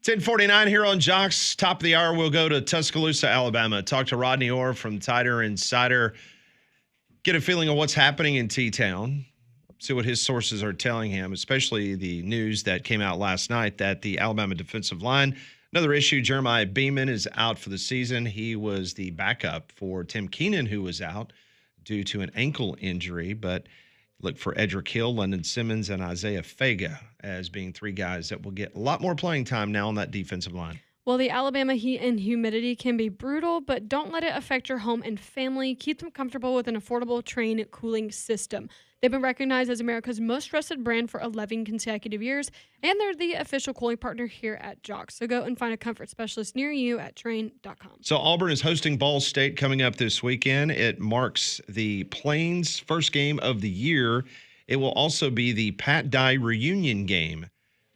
S1: $10:49 here on Jox. Top of the hour, we'll go to Tuscaloosa, Alabama. Talk to Rodney Orr from Tighter Insider. Get a feeling of what's happening in T-Town. See what his sources are telling him, especially the news that came out last night that the Alabama defensive line, another issue, Jeremiah Beeman is out for the season. He was the backup for Tim Keenan, who was out due to an ankle injury. But Look for Edric Hill, London Simmons, and Isaiah Fega as being three guys that will get a lot more playing time now on that defensive line.
S4: Well, the Alabama heat and humidity can be brutal, but don't let it affect your home and family. Keep them comfortable with an affordable Trane cooling system. They've been recognized as America's most trusted brand for 11 consecutive years, and they're the official cooling partner here at Jox. So go and find a comfort specialist near you at Trane.com.
S1: So Auburn is hosting Ball State coming up this weekend. It marks the Plains' first game of the year. It will also be the Pat Dye reunion game.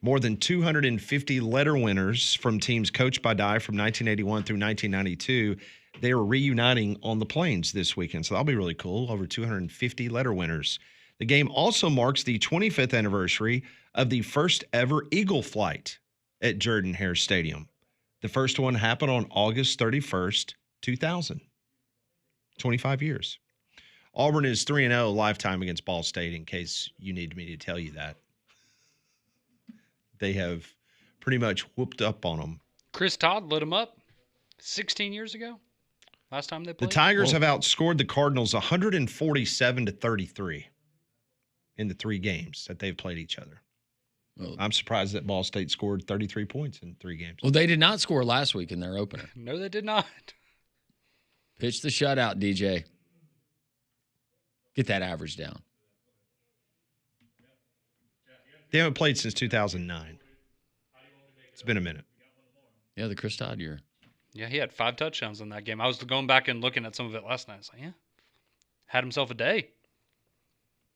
S1: More than 250 letter winners from teams coached by Dye from 1981 through 1992. They are reuniting on the Plains this weekend, so that'll be really cool. Over 250 letter winners. The game also marks the 25th anniversary of the first ever Eagle flight at Jordan-Hare Stadium. The first one happened on August 31st, 2000. 25 years. Auburn is 3-0 lifetime against Ball State, in case you need me to tell you that. They have pretty much whooped up on them.
S3: Chris Todd lit them up 16 years ago. Last time they played.
S1: The Tigers have outscored the Cardinals 147-33 in the 3 games that they've played each other.
S2: Well,
S1: I'm surprised that Ball State scored 33 points in 3 games.
S2: well, they did not score last week in their opener.
S3: No, they did not.
S2: Pitch the shutout, DJ. Get that average down.
S1: They haven't played since 2009. It's been a minute.
S2: Yeah, the Chris Todd year.
S3: Yeah, he had 5 touchdowns in that game. I was going back and looking at some of it last night. I was like, yeah, had himself a day.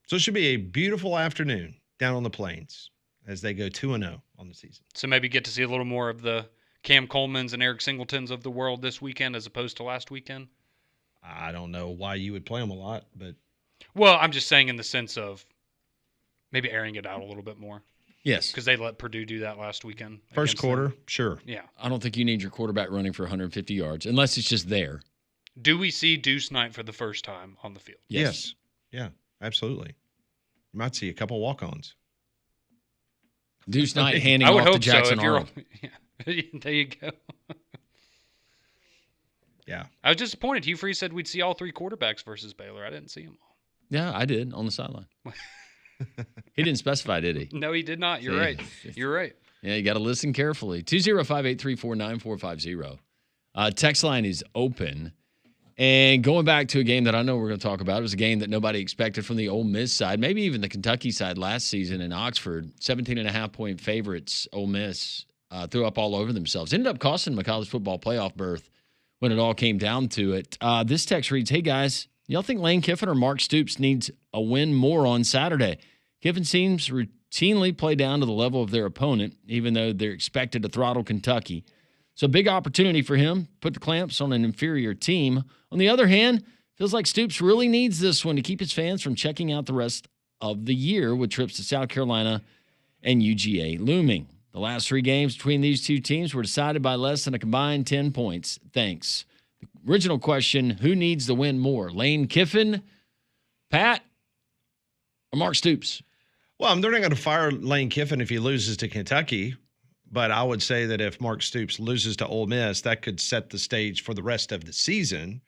S1: So it should be a beautiful afternoon down on the Plains as they go 2-0 on the season.
S3: So maybe get to see a little more of the Cam Colemans and Eric Singletons of the world this weekend as opposed to last weekend.
S1: I don't know why you would play them a lot, but
S3: Well, I'm just saying in the sense of maybe airing it out a little bit more
S2: Yes.
S3: because they let Purdue do that last weekend.
S1: first
S3: against
S1: quarter,
S3: them.
S1: sure.
S3: Yeah.
S2: I don't think you need your quarterback running for 150 yards unless it's just there.
S3: Do we see Deuce Knight for the first time on the field?
S1: Yes. Yeah, absolutely. You might see a couple walk-ons.
S2: Deuce Knight handing
S3: I would
S2: off to
S3: hope so.
S2: Jackson
S3: If you're,
S2: Arnold.
S3: yeah. There you go.
S1: Yeah.
S3: I was disappointed. Hugh Freeze said we'd see all 3 quarterbacks versus Baylor. I didn't see them all.
S2: Yeah, I did on the sideline. He didn't specify, did he?
S3: No, he did not. You're
S2: See?
S3: right. You're right.
S2: Yeah, you got to listen carefully. 205-834-9450. Text line is open. And going back to a game that I know we're going to talk about, it was a game that nobody expected from the Ole Miss side, maybe even the Kentucky side last season in Oxford. 17.5-point favorites, Ole Miss, threw up all over themselves. Ended up costing them a college football playoff berth when it all came down to it. This text reads, hey, guys, y'all think Lane Kiffin or Mark Stoops needs a win more on Saturday? Kiffin seems routinely play down to the level of their opponent, even though they're expected to throttle Kentucky. So big opportunity for him, put the clamps on an inferior team. On the other hand, feels like Stoops really needs this one to keep his fans from checking out the rest of the year with trips to South Carolina and UGA looming. The last 3 games between these 2 teams were decided by less than a combined 10 points. Thanks. The original question, who needs to win more, Lane Kiffin, Pat, or Mark Stoops?
S1: Well, they're not going to fire Lane Kiffin if he loses to Kentucky, but I would say that if Mark Stoops loses to Ole Miss, that could set the stage for the rest of the season,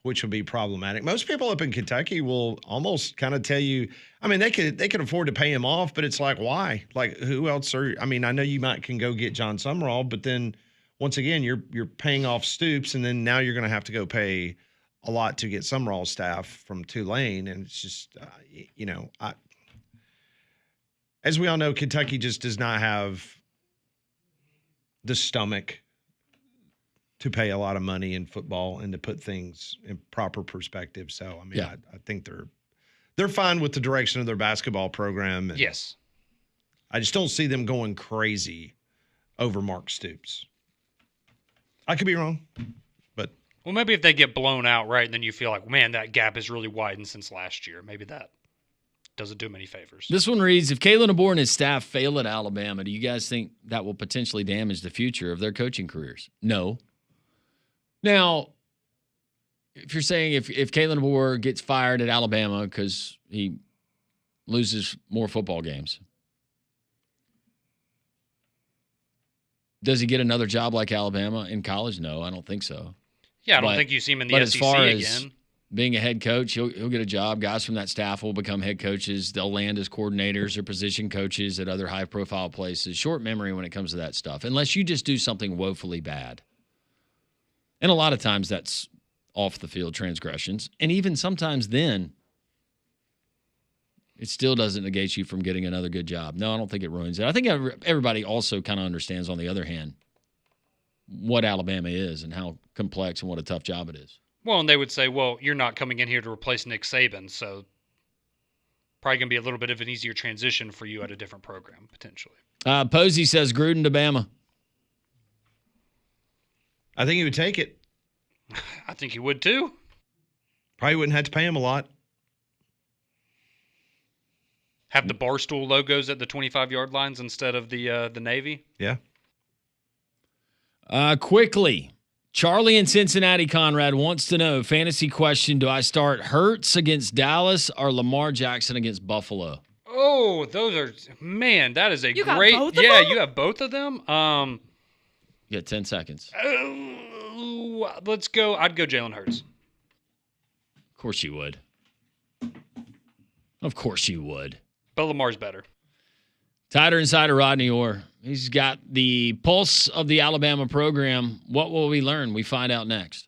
S1: which would be problematic. Most people up in Kentucky will almost kind of tell you, I mean, they could afford to pay him off, but it's like, why? Like, who else are? I mean, I know you can go get John Summerall, but then once again, you're paying off Stoops, and then now you're going to have to go pay a lot to get Summerall's staff from Tulane, and it's just, as we all know, Kentucky just does not have the stomach to pay a lot of money in football and to put things in proper perspective. So, I mean,
S2: Yeah.
S1: I think they're fine with the direction of their basketball program. And
S3: Yes.
S1: I just don't see them going crazy over Mark Stoops. I could be wrong, but
S3: Well, maybe if they get blown out, right, then you feel like, man, that gap has really widened since last year. Maybe that doesn't do him any favors.
S2: This one reads, if Kalen DeBoer and his staff fail at Alabama, do you guys think that will potentially damage the future of their coaching careers? No. Now, if you're saying if Kalen DeBoer gets fired at Alabama because he loses more football games, does he get another job like Alabama in college? No, I don't think so.
S3: Yeah, I don't
S2: But-
S3: think you see him in the
S2: but as
S3: SEC
S2: far as
S3: again.
S2: being a head coach. He'll get a job. Guys from that staff will become head coaches. They'll land as coordinators or position coaches at other high-profile places. Short memory when it comes to that stuff, unless you just do something woefully bad. And a lot of times that's off-the-field transgressions. And even sometimes then, it still doesn't negate you from getting another good job. No, I don't think it ruins it. I think everybody also kind of understands, on the other hand, what Alabama is and how complex and what a tough job it is.
S3: Well, and they would say, well, you're not coming in here to replace Nick Saban, so probably going to be a little bit of an easier transition for you at a different program, potentially.
S2: Posey says Gruden to Bama.
S1: I think he would take it.
S3: I think he would too.
S1: Probably wouldn't have to pay him a lot.
S3: Have the Barstool logos at the 25-yard lines instead of the Navy.
S1: Yeah.
S2: Quickly, Charlie in Cincinnati, Conrad, wants to know, fantasy question, do I start Hurts against Dallas or Lamar Jackson against Buffalo?
S3: Oh, those are, man, that is a
S4: You got
S3: great.
S4: both of
S3: Yeah,
S4: them?
S3: you have both of them.
S2: You got 10 seconds.
S3: Let's go. I'd go Jalen Hurts.
S2: Of course you would. Of course you would.
S3: But Lamar's better.
S2: Tighter Insider Rodney Orr. He's got the pulse of the Alabama program. What will we learn? We find out next.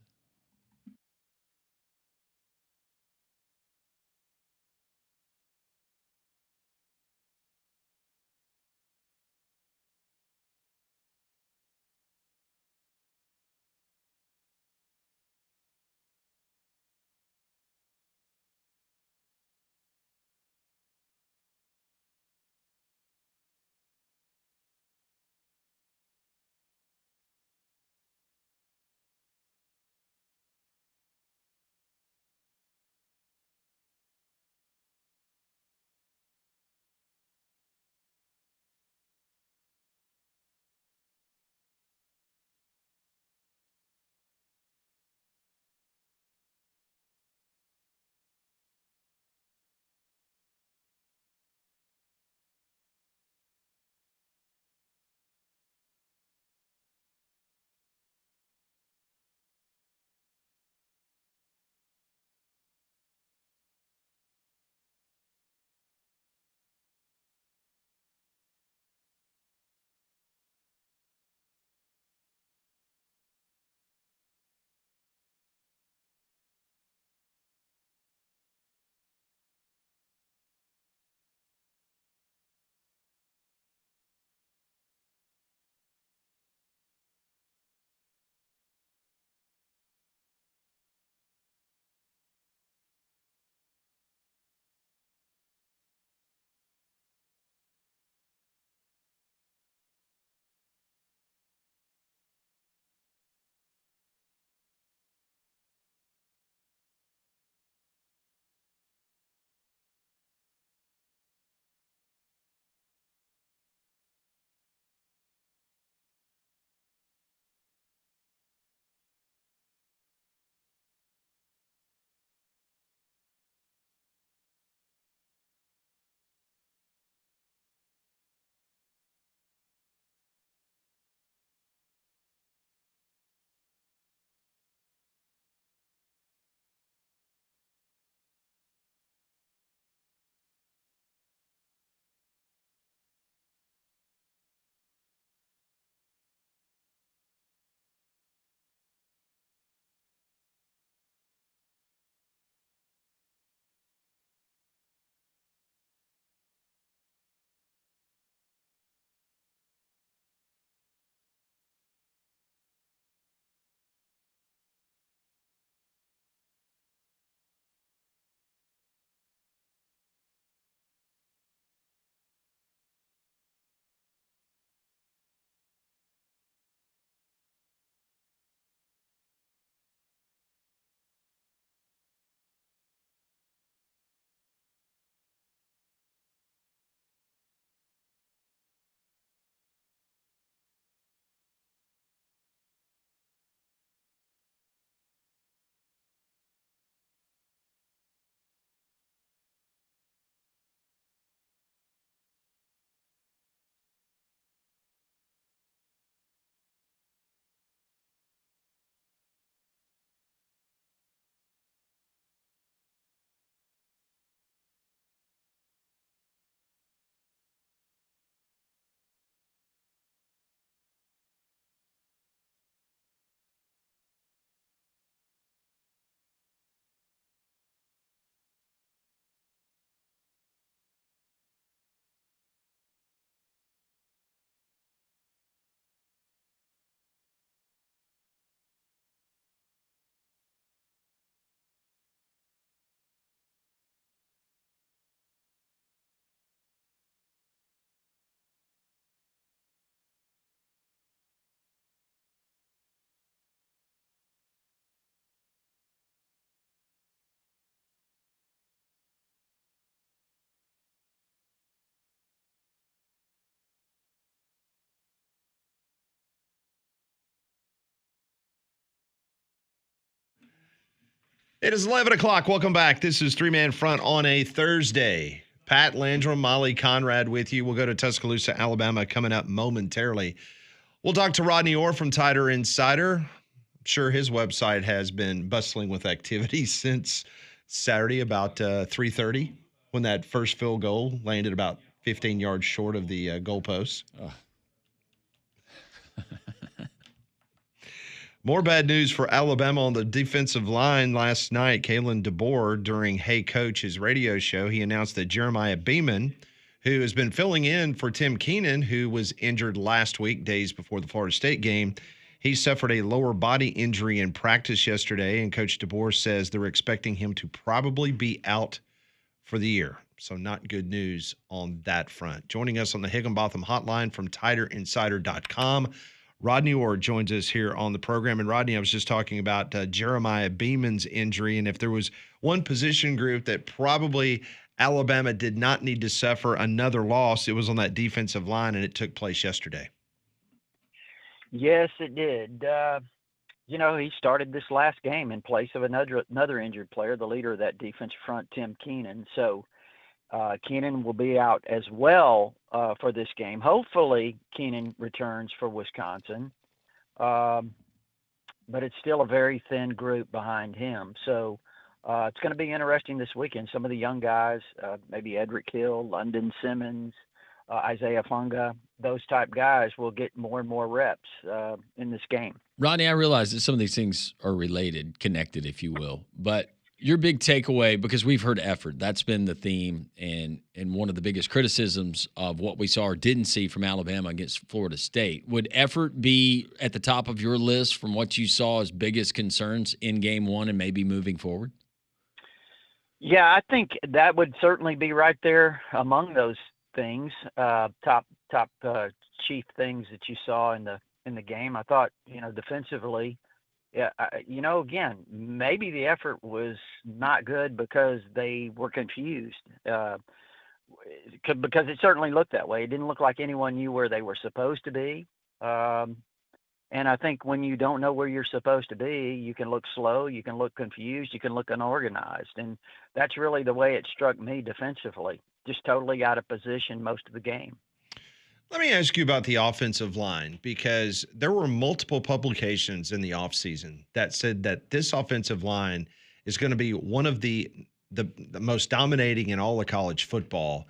S1: It is 11 o'clock. Welcome back. This is Three Man Front on a Thursday. Pat Landrum, Molly Conrad with you. We'll go to Tuscaloosa, Alabama coming up momentarily. We'll talk to Rodney Orr from Tider Insider. I'm sure his website has been bustling with activity since Saturday about 3:30 when that first field goal landed about 15 yards short of the goalpost. More bad news for Alabama on the defensive line last night. Kalen DeBoer, during Hey Coach, his radio show, he announced that Jeremiah Beeman, who has been filling in for Tim Keenan, who was injured last week, days before the Florida State game, he suffered a lower body injury in practice yesterday, and Coach DeBoer says they're expecting him to probably be out for the year. So not good news on that front. Joining us on the Higginbotham hotline from TiderInsider.com, Rodney Orr joins us here on the program. And Rodney, I was just talking about Jeremiah Beeman's injury, and if there was one position group that probably Alabama did not need to suffer another loss, it was on that defensive line, and it took place yesterday.
S7: Yes, it did. He started this last game in place of another injured player, the leader of that defensive front, Tim Keenan. So Keenan will be out as well for this game. Hopefully, Keenan returns for Wisconsin, but it's still a very thin group behind him. So it's going to be interesting this weekend. Some of the young guys, maybe Edric Hill, London Simmons, Isaiah Funga, those type guys will get more and more reps in this game.
S2: Rodney, I realize that some of these things are related, connected, if you will, but your big takeaway, because we've heard effort, that's been the theme, and one of the biggest criticisms of what we saw or didn't see from Alabama against Florida State. Would effort be at the top of your list from what you saw as biggest concerns in game one and maybe moving forward?
S7: Yeah, I think that would certainly be right there among those things, top chief things that you saw in the game. I thought, defensively, yeah, again, maybe the effort was not good because they were confused. Because it certainly looked that way. It didn't look like anyone knew where they were supposed to be. And I think when you don't know where you're supposed to be, you can look slow, you can look confused, you can look unorganized. And that's really the way it struck me defensively, just totally out of position most of the game.
S1: Let me ask you about the offensive line, because there were multiple publications in the offseason that said that this offensive line is going to be one of the most dominating in all of college football.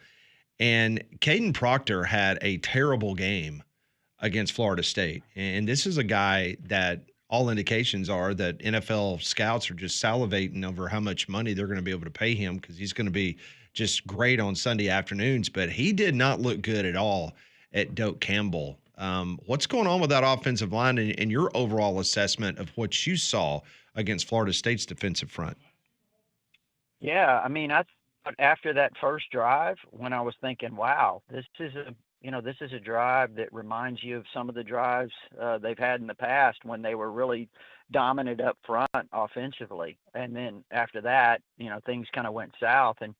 S1: And Caden Proctor had a terrible game against Florida State. And this is a guy that all indications are that NFL scouts are just salivating over how much money they're going to be able to pay him, because he's going to be just great on Sunday afternoons. But he did not look good at all at Doak Campbell. What's going on with that offensive line and your overall assessment of what you saw against Florida State's defensive front?
S7: Yeah, I mean, after that first drive, when I was thinking, wow, this is a drive that reminds you of some of the drives they've had in the past when they were really dominant up front offensively. And then after that, things kind of went south. And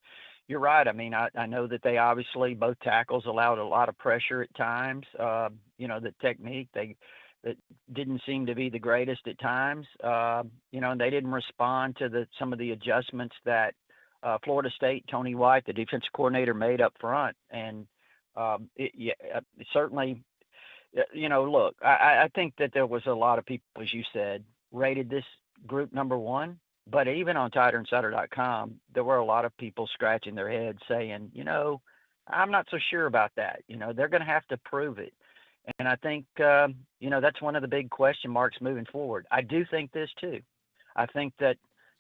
S7: you're right. I mean, I know that they obviously, both tackles allowed a lot of pressure at times. The technique, that didn't seem to be the greatest at times. And they didn't respond to some of the adjustments that Florida State, Tony White, the defensive coordinator, made up front. And certainly, look, I think that there was a lot of people, as you said, rated this group number one. But even on TiderInsider.com, there were a lot of people scratching their heads saying, I'm not so sure about that. They're going to have to prove it. And I think, that's one of the big question marks moving forward. I do think this too. I think that,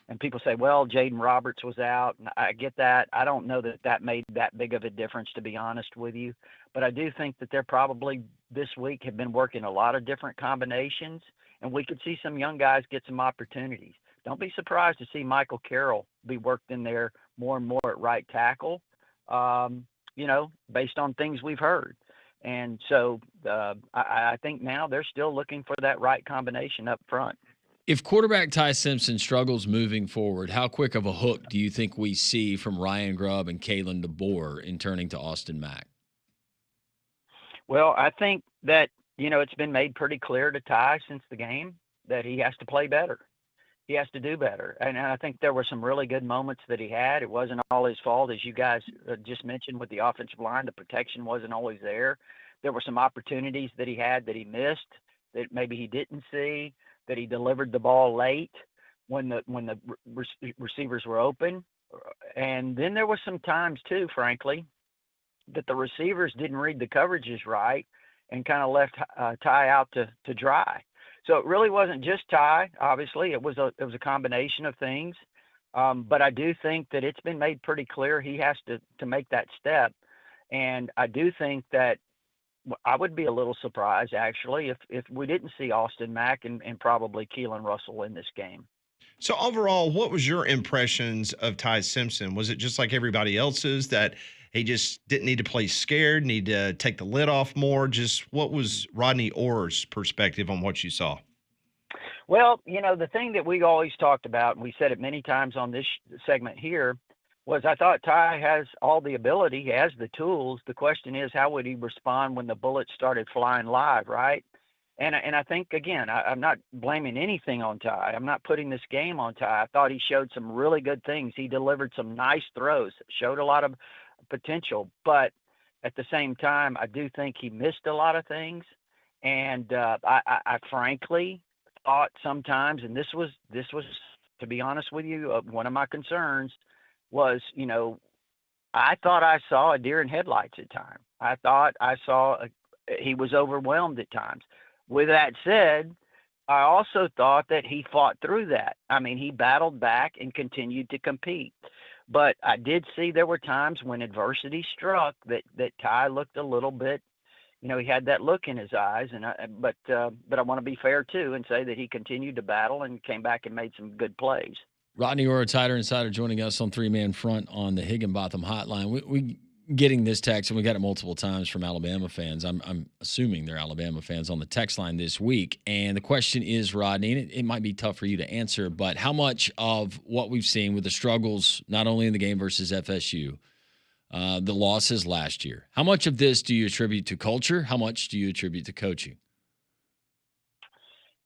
S7: and people say, well, Jaden Roberts was out, and I get that. I don't know that made that big of a difference, to be honest with you. But I do think that they're probably this week have been working a lot of different combinations, and we could see some young guys get some opportunities. Don't be surprised to see Michael Carroll be worked in there more and more at right tackle, based on things we've heard. And so I think now they're still looking for that right combination up front.
S2: If quarterback Ty Simpson struggles moving forward, how quick of a hook do you think we see from Ryan Grubb and Kalen DeBoer in turning to Austin Mack?
S7: Well, I think that, it's been made pretty clear to Ty since the game that he has to play better. he has to do better. And I think there were some really good moments that he had. It wasn't all his fault, as you guys just mentioned with the offensive line. The protection wasn't always there. There were some opportunities that he had that he missed, that maybe he didn't see, that he delivered the ball late when the receivers were open. And then there were some times too, frankly, that the receivers didn't read the coverages right and kind of left Ty out to dry. So it really wasn't just Ty. Obviously, it was a combination of things. But I do think that it's been made pretty clear he has to make that step. And I do think that I would be a little surprised, actually, if we didn't see Austin Mack and probably Keelan Russell in this game.
S1: So overall, what was your impressions of Ty Simpson? Was it just like everybody else's, that he just didn't need to play scared, need to take the lid off more? Just what was Rodney Orr's perspective on what you saw?
S7: Well, the thing that we always talked about, and we said it many times on this segment here, was I thought Ty has all the ability, he has the tools. The question is, how would he respond when the bullets started flying live, right? And I think, again, I'm not blaming anything on Ty. I'm not putting this game on Ty. I thought he showed some really good things. He delivered some nice throws, showed a lot of potential. But at the same time, I do think he missed a lot of things. And I frankly thought sometimes, and this was, to be honest with you, one of my concerns was, I thought I saw a deer in headlights at times. I thought I saw he was overwhelmed at times. With that said, I also thought that he fought through that. I mean, he battled back and continued to compete. But I did see there were times when adversity struck that Ty looked a little bit, he had that look in his eyes. But I want to be fair too and say that he continued to battle and came back and made some good plays.
S2: Rodney Orr, Tighter Insider, joining us on Three Man Front on the Higginbotham Hotline. We getting this text, and we got it multiple times from Alabama fans. I'm assuming they're Alabama fans on the text line this week. And the question is, Rodney, and it might be tough for you to answer, but how much of what we've seen with the struggles, not only in the game versus FSU, the losses last year, how much of this do you attribute to culture? How much do you attribute to coaching?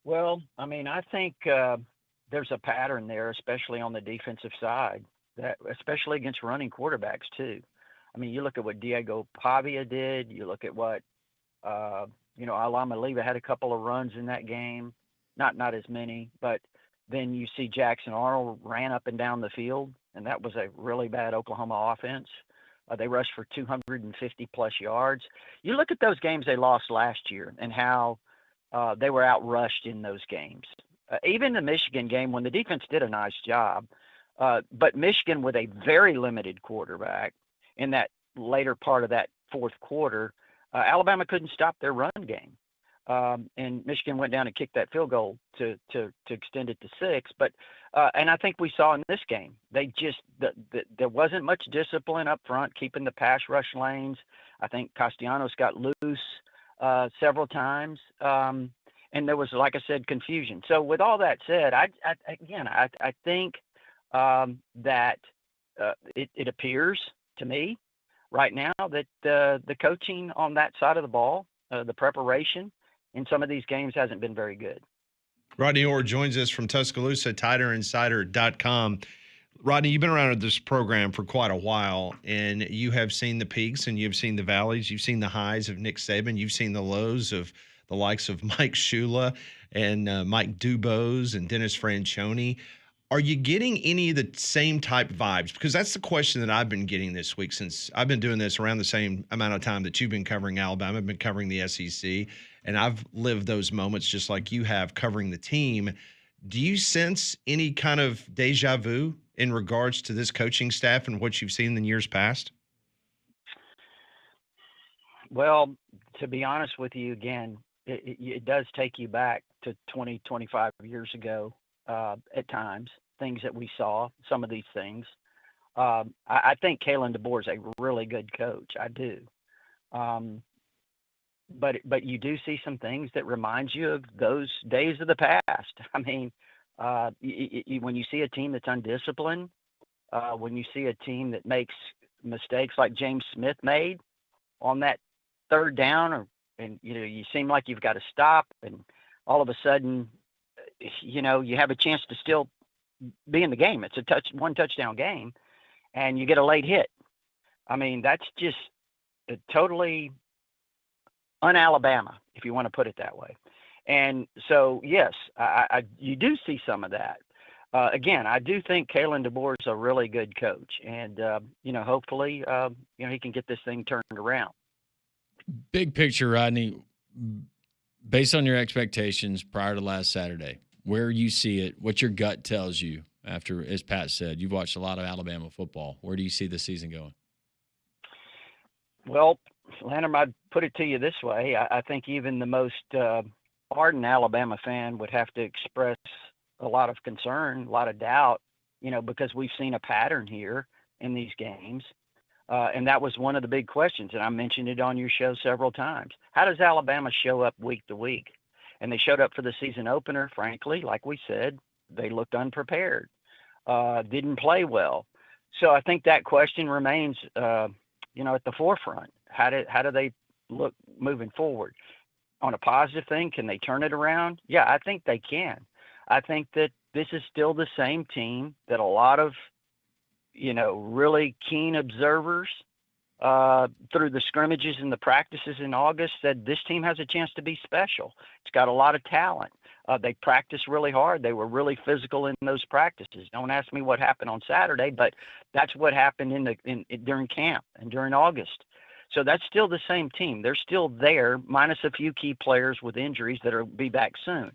S7: Well, I mean, I think there's a pattern there, especially on the defensive side, that especially against running quarterbacks too. I mean, you look at what Diego Pavia did. You look at what, Alama Leva had a couple of runs in that game, not as many, but then you see Jackson Arnold ran up and down the field, and that was a really bad Oklahoma offense. They rushed for 250 plus yards. You look at those games they lost last year and how they were outrushed in those games. Even the Michigan game, when the defense did a nice job, but Michigan with a very limited quarterback in that later part of that fourth quarter, Alabama couldn't stop their run game. And Michigan went down and kicked that field goal to extend it to 6. But and I think we saw in this game, they just there wasn't much discipline up front, keeping the pass rush lanes. I think Castellanos got loose several times. And there was, like I said, confusion. So with all that said, I think that it appears to me right now that the coaching on that side of the ball, the preparation in some of these games hasn't been very good.
S1: Rodney Orr joins us from Tuscaloosa, TighterInsider.com. Rodney, you've been around this program for quite a while, and you have seen the peaks and you've seen the valleys. You've seen the highs of Nick Saban. You've seen the lows of the likes of Mike Shula and Mike Dubose and Dennis Franchione. Are you getting any of the same type vibes? Because that's the question that I've been getting this week, since I've been doing this around the same amount of time that you've been covering Alabama. I've been covering the SEC, and I've lived those moments just like you have covering the team. Do you sense any kind of deja vu in regards to this coaching staff and what you've seen in years past?
S7: Well, to be honest with you, again, it does take you back to 20, 25 years ago at times, things that we saw, some of these things. I think Kalen DeBoer is a really good coach. I do. But you do see some things that remind you of those days of the past. I mean, when you see a team that's undisciplined, when you see a team that makes mistakes like James Smith made on that third down, and you seem like you've got to stop, and all of a sudden, you have a chance to still be in the game. It's a one touchdown game, and you get a late hit. I mean, that's just totally un-Alabama, if you want to put it that way. And so, yes, you do see some of that. Again, I do think Kalen DeBoer is a really good coach, and hopefully, he can get this thing turned around.
S2: Big picture, Rodney, based on your expectations prior to last Saturday, where you see it, what your gut tells you after, as Pat said, you've watched a lot of Alabama football. Where do you see the season going?
S7: Well, Landon, I'd put it to you this way. I think even the most ardent Alabama fan would have to express a lot of concern, a lot of doubt, because we've seen a pattern here in these games. And that was one of the big questions, and I mentioned it on your show several times. How does Alabama show up week to week? And they showed up for the season opener, frankly, like we said, they looked unprepared, didn't play well. So I think that question remains, at the forefront. How do they look moving forward? On a positive thing, can they turn it around? Yeah, I think they can. I think that this is still the same team that a lot of, really keen observers through the scrimmages and the practices in August said this team has a chance to be special. It's got a lot of talent. They practiced really hard. They were really physical in those practices. Don't ask me what happened on Saturday, but that's what happened during camp and during August. So that's still the same team. They're still there, minus a few key players with injuries that will be back soon.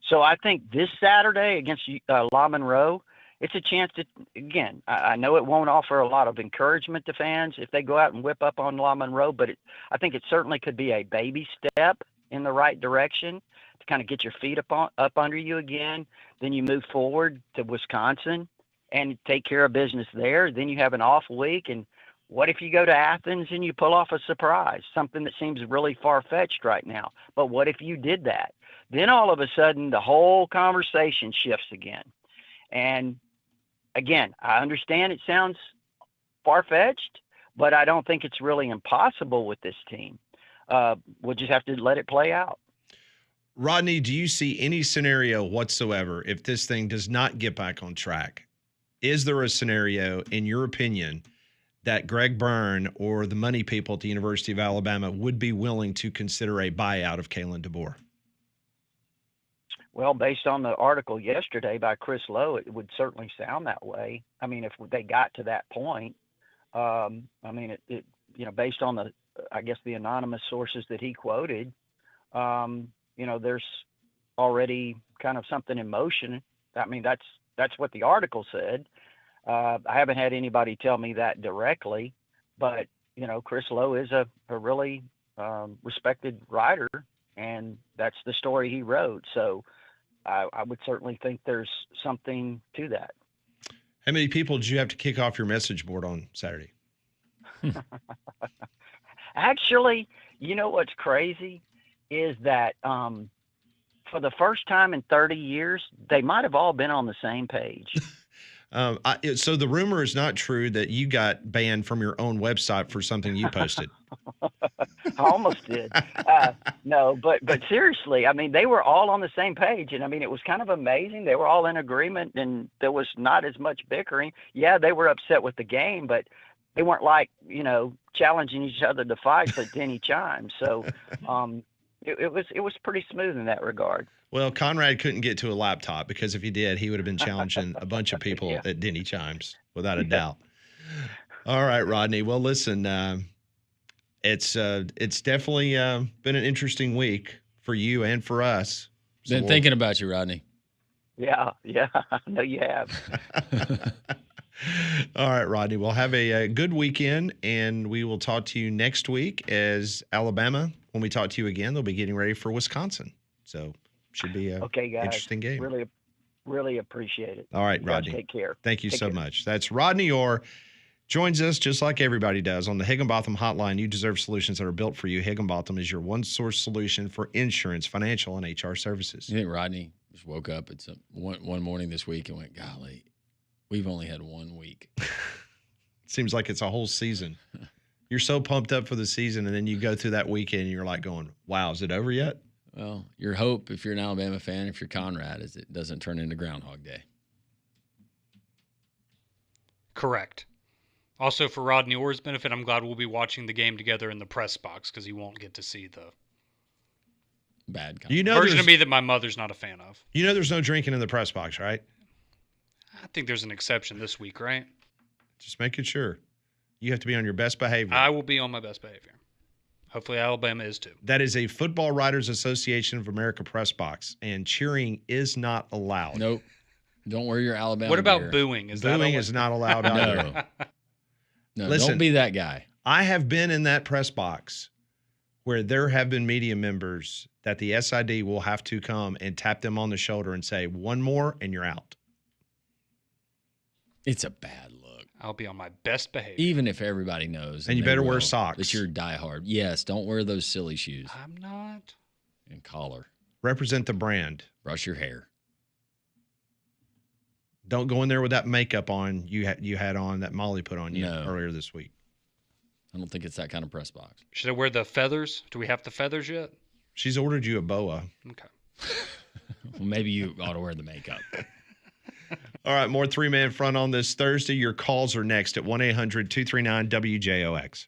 S7: So I think this Saturday against La Monroe, it's a chance to, again, I know it won't offer a lot of encouragement to fans if they go out and whip up on La Monroe, but I think it certainly could be a baby step in the right direction to kind of get your feet up under you again. Then you move forward to Wisconsin and take care of business there. Then you have an off week, and what if you go to Athens and you pull off a surprise, something that seems really far-fetched right now? But what if you did that? Then all of a sudden the whole conversation shifts again. And again, I understand it sounds far-fetched, but I don't think it's really impossible with this team. We'll just have to let it play out.
S1: Rodney, do you see any scenario whatsoever if this thing does not get back on track? Is there a scenario, in your opinion, that Greg Byrne or the money people at the University of Alabama would be willing to consider a buyout of Kalen DeBoer?
S7: Well, based on the article yesterday by Chris Lowe, it would certainly sound that way. I mean, if they got to that point, based on the anonymous sources that he quoted, there's already kind of something in motion. I mean, that's what the article said. I haven't had anybody tell me that directly, but, Chris Lowe is a really respected writer, and that's the story he wrote. So I would certainly think there's something to that.
S1: How many people did you have to kick off your message board on Saturday?
S7: Actually, what's crazy is that for the first time in 30 years, they might have all been on the same page.
S1: So the rumor is not true that you got banned from your own website for something you posted.
S7: I almost did. No, but seriously, I mean, they were all on the same page. And I mean, it was kind of amazing. They were all in agreement and there was not as much bickering. Yeah, they were upset with the game, but they weren't challenging each other to fight at Denny Chimes. So it was pretty smooth in that regard.
S1: Well, Conrad couldn't get to a laptop because if he did, he would have been challenging a bunch of people at Denny Chimes, without a doubt. All right, Rodney. Well, listen, it's definitely been an interesting week for you and for us.
S2: Been thinking about you, Rodney.
S7: Yeah, I know you have.
S1: All right, Rodney. We'll have a good weekend, and we will talk to you next week as Alabama. When we talk to you again, they'll be getting ready for Wisconsin. So should be a interesting game.
S7: Really, really appreciate it.
S1: All right, Rodney.
S7: Take care.
S1: Thank you so much. That's Rodney Orr. Joins us just like everybody does on the Higginbotham Hotline. You deserve solutions that are built for you. Higginbotham is your one-source solution for insurance, financial, and HR services.
S2: You think Rodney just woke up at one morning this week and went, golly, we've only had 1 week.
S1: Seems like it's a whole season. You're so pumped up for the season, and then you go through that weekend, and you're like going, wow, is it over yet?
S2: Well, your hope, if you're an Alabama fan, if you're Conrad, is it doesn't turn into Groundhog Day.
S3: Correct. Also, for Rodney Orr's benefit, I'm glad we'll be watching the game together in the press box because he won't get to see the
S2: Bad guy.
S1: You know,
S3: version of me that my mother's not a fan of.
S1: You know, there's no drinking in the press box, right?
S3: I think there's an exception this week, right?
S1: Just making sure. You have to be on your best behavior.
S3: I will be on my best behavior. Hopefully, Alabama is too.
S1: That is a Football Writers Association of America press box, and cheering is not allowed.
S2: Nope. Don't wear your Alabama
S3: What about
S2: gear.
S3: booing?
S1: Booing is not allowed either.
S2: No,
S1: Listen,
S2: don't be that guy.
S1: I have been in that press box where there have been media members that the SID will have to come and tap them on the shoulder and say, one more and you're out.
S2: It's a bad look.
S3: I'll be on my best behavior.
S2: Even if everybody knows.
S1: And you
S2: they
S1: better wear
S2: will,
S1: socks.
S2: That you're diehard. Yes, don't wear those silly shoes.
S3: I'm not.
S2: And collar.
S1: Represent the brand.
S2: Brush your hair.
S1: Don't go in there with that makeup on you had on that Molly put on you earlier this week.
S2: I don't think it's that kind of press box.
S3: Should I wear the feathers? Do we have the feathers yet?
S1: She's ordered you a boa.
S3: Okay.
S2: Well, maybe you ought to wear the makeup.
S1: All right, more three-man front on this Thursday. Your calls are next at 1-800-239-WJOX.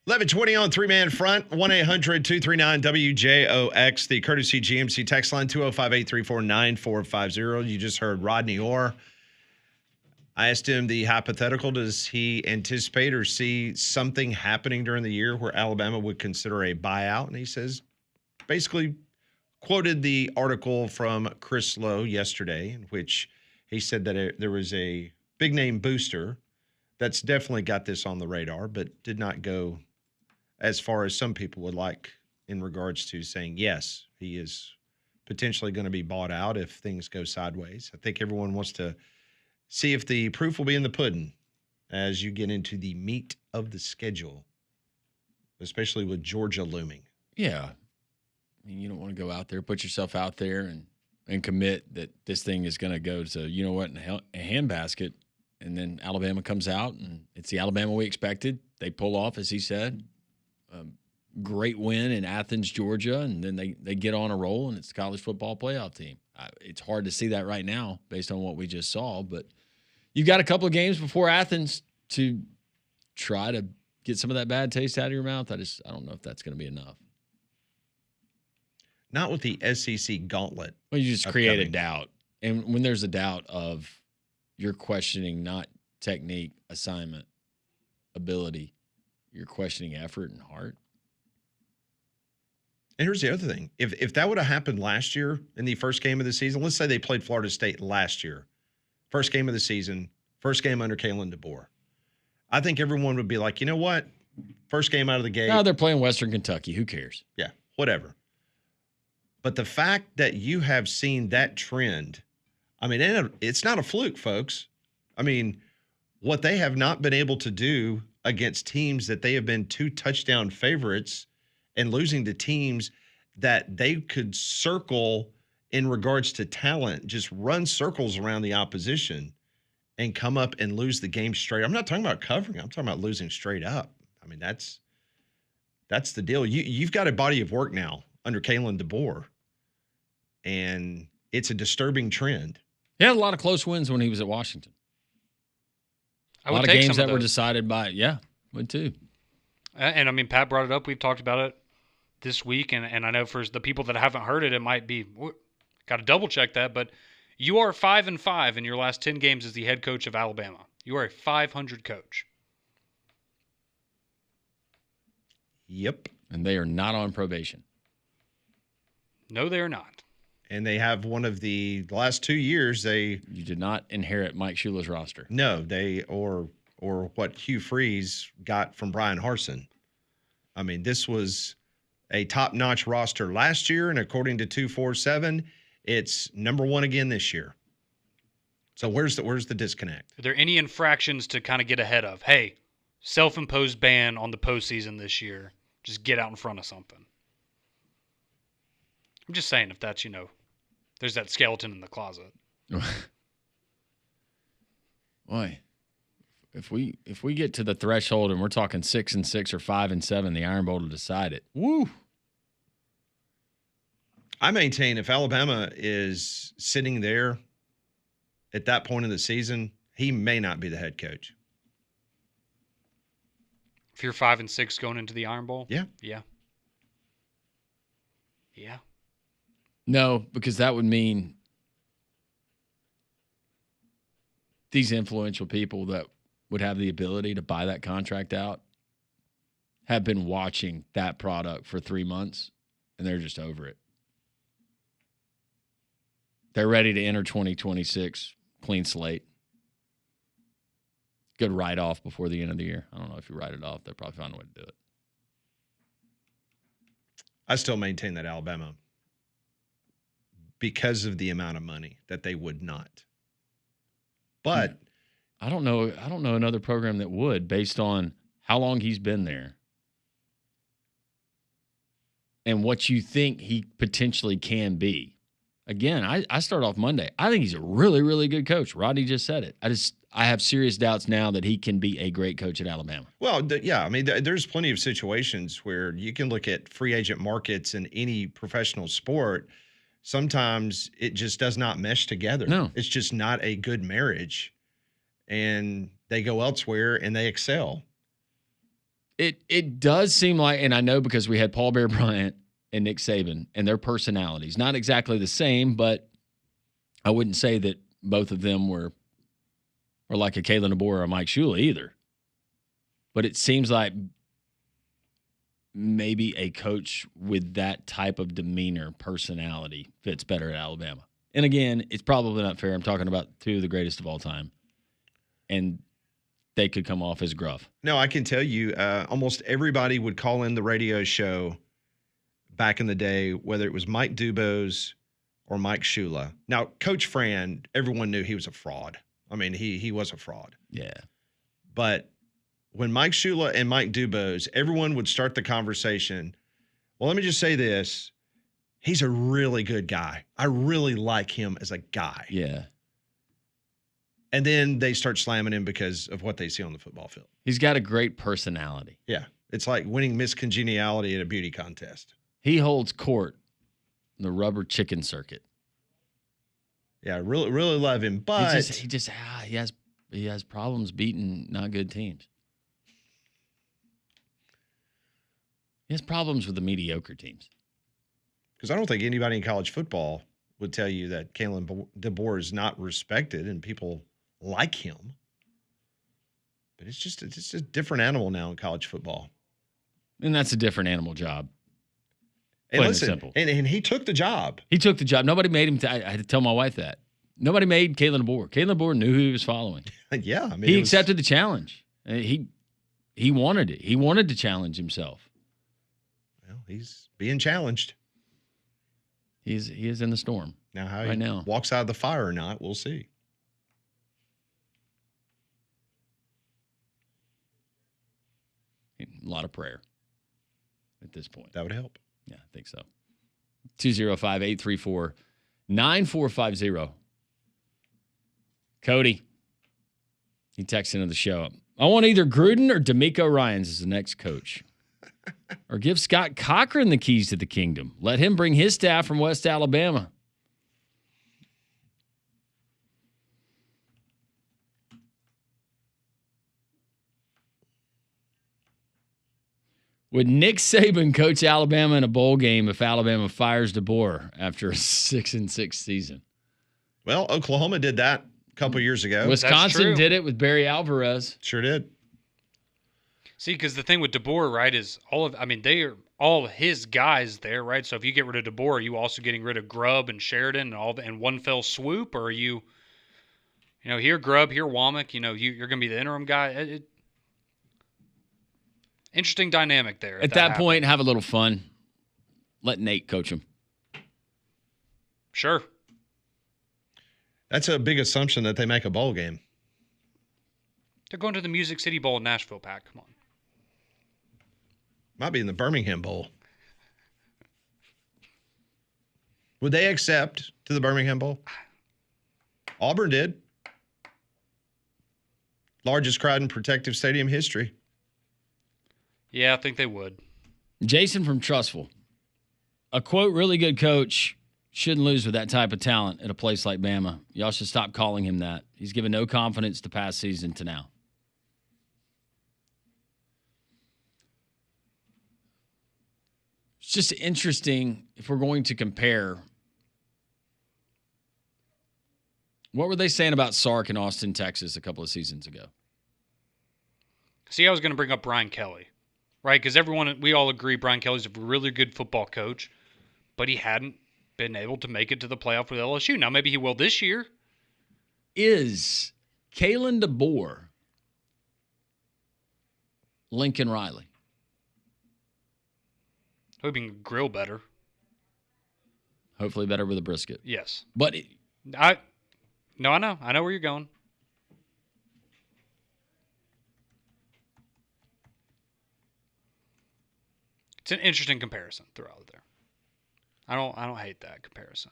S1: 11:20 on three-man front, 1-800-239-WJOX, the courtesy GMC text line, 205-834-9450. You just heard Rodney Orr. I asked him the hypothetical, does he anticipate or see something happening during the year where Alabama would consider a buyout? And he says, basically quoted the article from Chris Lowe yesterday, in which he said that there was a big-name booster that's definitely got this on the radar, but did not go as far as some people would like in regards to saying, yes, he is potentially going to be bought out if things go sideways. I think everyone wants to see if the proof will be in the pudding as you get into the meat of the schedule, especially with Georgia looming.
S2: Yeah. I mean, you don't want to go out there, put yourself out there and commit that this thing is going to go to, you know what, in a handbasket. And then Alabama comes out and it's the Alabama we expected. They pull off, as he said. Great win in Athens, Georgia, and then they get on a roll, and it's the college football playoff team. It's hard to see that right now based on what we just saw, but you've got a couple of games before Athens to try to get some of that bad taste out of your mouth. I don't know if that's going to be enough.
S1: Not with the SEC gauntlet.
S2: Well, you just create a doubt, and when there's a doubt of you're questioning not technique, assignment, ability, you're questioning effort and heart.
S1: And here's the other thing. If that would have happened last year in the first game of the season, let's say they played Florida State last year, first game of the season, first game under Kalen DeBoer, I think everyone would be like, you know what? First game out of the gate.
S2: No, they're playing Western Kentucky. Who cares?
S1: Yeah, whatever. But the fact that you have seen that trend, I mean, it's not a fluke, folks. I mean, what they have not been able to do against teams that they have been 2 touchdown favorites and losing to teams that they could circle in regards to talent, just run circles around the opposition and come up and lose the game straight. I'm not talking about covering. I'm talking about losing straight up. I mean, that's the deal. You've got a body of work now under Kalen DeBoer, and it's a disturbing trend.
S2: He had a lot of close wins when he was at Washington. A lot of games that were decided by, would too.
S3: And I mean, Pat brought it up. We've talked about it this week, and I know for the people that haven't heard it, it might be got to double check that. But you are 5-5 in your last 10 games as the head coach of Alabama. You are a 500 coach.
S1: Yep.
S2: And they are not on probation.
S3: No, they are not.
S1: And they have one of the last 2 years. You
S2: did not inherit Mike Shula's roster.
S1: No, or what Hugh Freeze got from Brian Harsin. I mean, this was a top-notch roster last year, and according to 247, it's number 1 again this year. So where's the disconnect?
S3: Are there any infractions to kind of get ahead of? Hey, self-imposed ban on the postseason this year. Just get out in front of something. I'm just saying, if that's, there's that skeleton in the closet.
S2: Boy, if we get to the threshold and we're talking 6-6 or 5-7, the Iron Bowl will decide it. Woo!
S1: I maintain if Alabama is sitting there at that point in the season, he may not be the head coach.
S3: If you're 5-6 going into the Iron Bowl?
S1: Yeah.
S3: Yeah. Yeah.
S2: No, because that would mean these influential people that would have the ability to buy that contract out have been watching that product for 3 months, and they're just over it. They're ready to enter 2026 clean slate. Good write-off before the end of the year. I don't know if you write it off. They'll probably find a way to do it.
S1: I still maintain that Alabama, because of the amount of money, that they would not. But
S2: I don't know another program that would, based on how long he's been there and what you think he potentially can be. Again, I start off Monday. I think he's a really, really good coach. Rodney just said it. I have serious doubts now that he can be a great coach at Alabama.
S1: Well, yeah, I mean, there's plenty of situations where you can look at free agent markets in any professional sport. Sometimes it just does not mesh together.
S2: No.
S1: It's just not a good marriage, and they go elsewhere and they excel.
S2: It does seem like, and I know because we had Paul Bear Bryant and Nick Saban and their personalities, not exactly the same, but I wouldn't say that both of them were like a Kalen DeBoer or a Mike Shula either. But it seems like maybe a coach with that type of demeanor, personality fits better at Alabama. And again, it's probably not fair. I'm talking about two of the greatest of all time. And they could come off as gruff.
S1: No, I can tell you, almost everybody would call in the radio show back in the day, whether it was Mike Dubose or Mike Shula. Now, Coach Fran, everyone knew he was a fraud. I mean, he was a fraud.
S2: Yeah.
S1: But when Mike Shula and Mike Dubose, everyone would start the conversation. Well, let me just say this. He's a really good guy. I really like him as a guy.
S2: Yeah.
S1: And then they start slamming him because of what they see on the football field.
S2: He's got a great personality.
S1: Yeah. It's like winning Miss Congeniality at a beauty contest.
S2: He holds court in the rubber chicken circuit.
S1: Yeah, really, really love him. But
S2: he has problems beating not good teams. He has problems with the mediocre teams.
S1: Because I don't think anybody in college football would tell you that Kalen DeBoer is not respected and people like him. But it's just a different animal now in college football.
S2: And that's a different animal job.
S1: And
S2: Plain
S1: listen,
S2: and simple.
S1: And he took the job.
S2: He took the job. Nobody made him. I had to tell my wife that. Nobody made Kalen DeBoer. Kalen DeBoer knew who he was following.
S1: Yeah. I mean,
S2: he accepted the challenge. He wanted it. He wanted to challenge himself.
S1: Well, he's being challenged.
S2: He is in the storm.
S1: Now, how
S2: right
S1: he
S2: now
S1: walks out of the fire or not, we'll see.
S2: A lot of prayer at this point.
S1: That would help.
S2: Yeah, I think so. 205-834-9450. Cody, he texted into the show. I want either Gruden or D'Amico Ryans as the next coach. Or give Scott Cochran the keys to the kingdom. Let him bring his staff from West Alabama. Would Nick Saban coach Alabama in a bowl game if Alabama fires DeBoer after a 6-6 season?
S1: Well, Oklahoma did that a couple years ago.
S2: Wisconsin did it with Barry Alvarez.
S1: Sure did.
S3: See, because the thing with DeBoer, right, is they are all his guys there, right? So if you get rid of DeBoer, are you also getting rid of Grubb and Sheridan and all in one fell swoop, or are you, here Grubb, here Womack, you're going to be the interim guy? Interesting dynamic there.
S2: At that point, have a little fun. Let Nate coach him.
S3: Sure.
S1: That's a big assumption that they make a bowl game.
S3: They're going to the Music City Bowl in Nashville, Pat. Come on.
S1: Might be in the Birmingham Bowl. Would they accept to the Birmingham Bowl? Auburn did. Largest crowd in protective stadium history.
S3: Yeah, I think they would.
S2: Jason from Trustful. A quote, really good coach shouldn't lose with that type of talent at a place like Bama. Y'all should stop calling him that. He's given no confidence the past season to now. It's just interesting if we're going to compare. What were they saying about Sark in Austin, Texas a couple of seasons ago?
S3: See, I was going to bring up Brian Kelly, right? Because we all agree Brian Kelly's a really good football coach, but he hadn't been able to make it to the playoff with LSU. Now, maybe he will this year.
S2: Is Kalen DeBoer Lincoln Riley?
S3: Hoping to grill better.
S2: Hopefully better with a brisket.
S3: Yes.
S2: But
S3: I know. I know where you're going. It's an interesting comparison throughout there. I don't hate that comparison.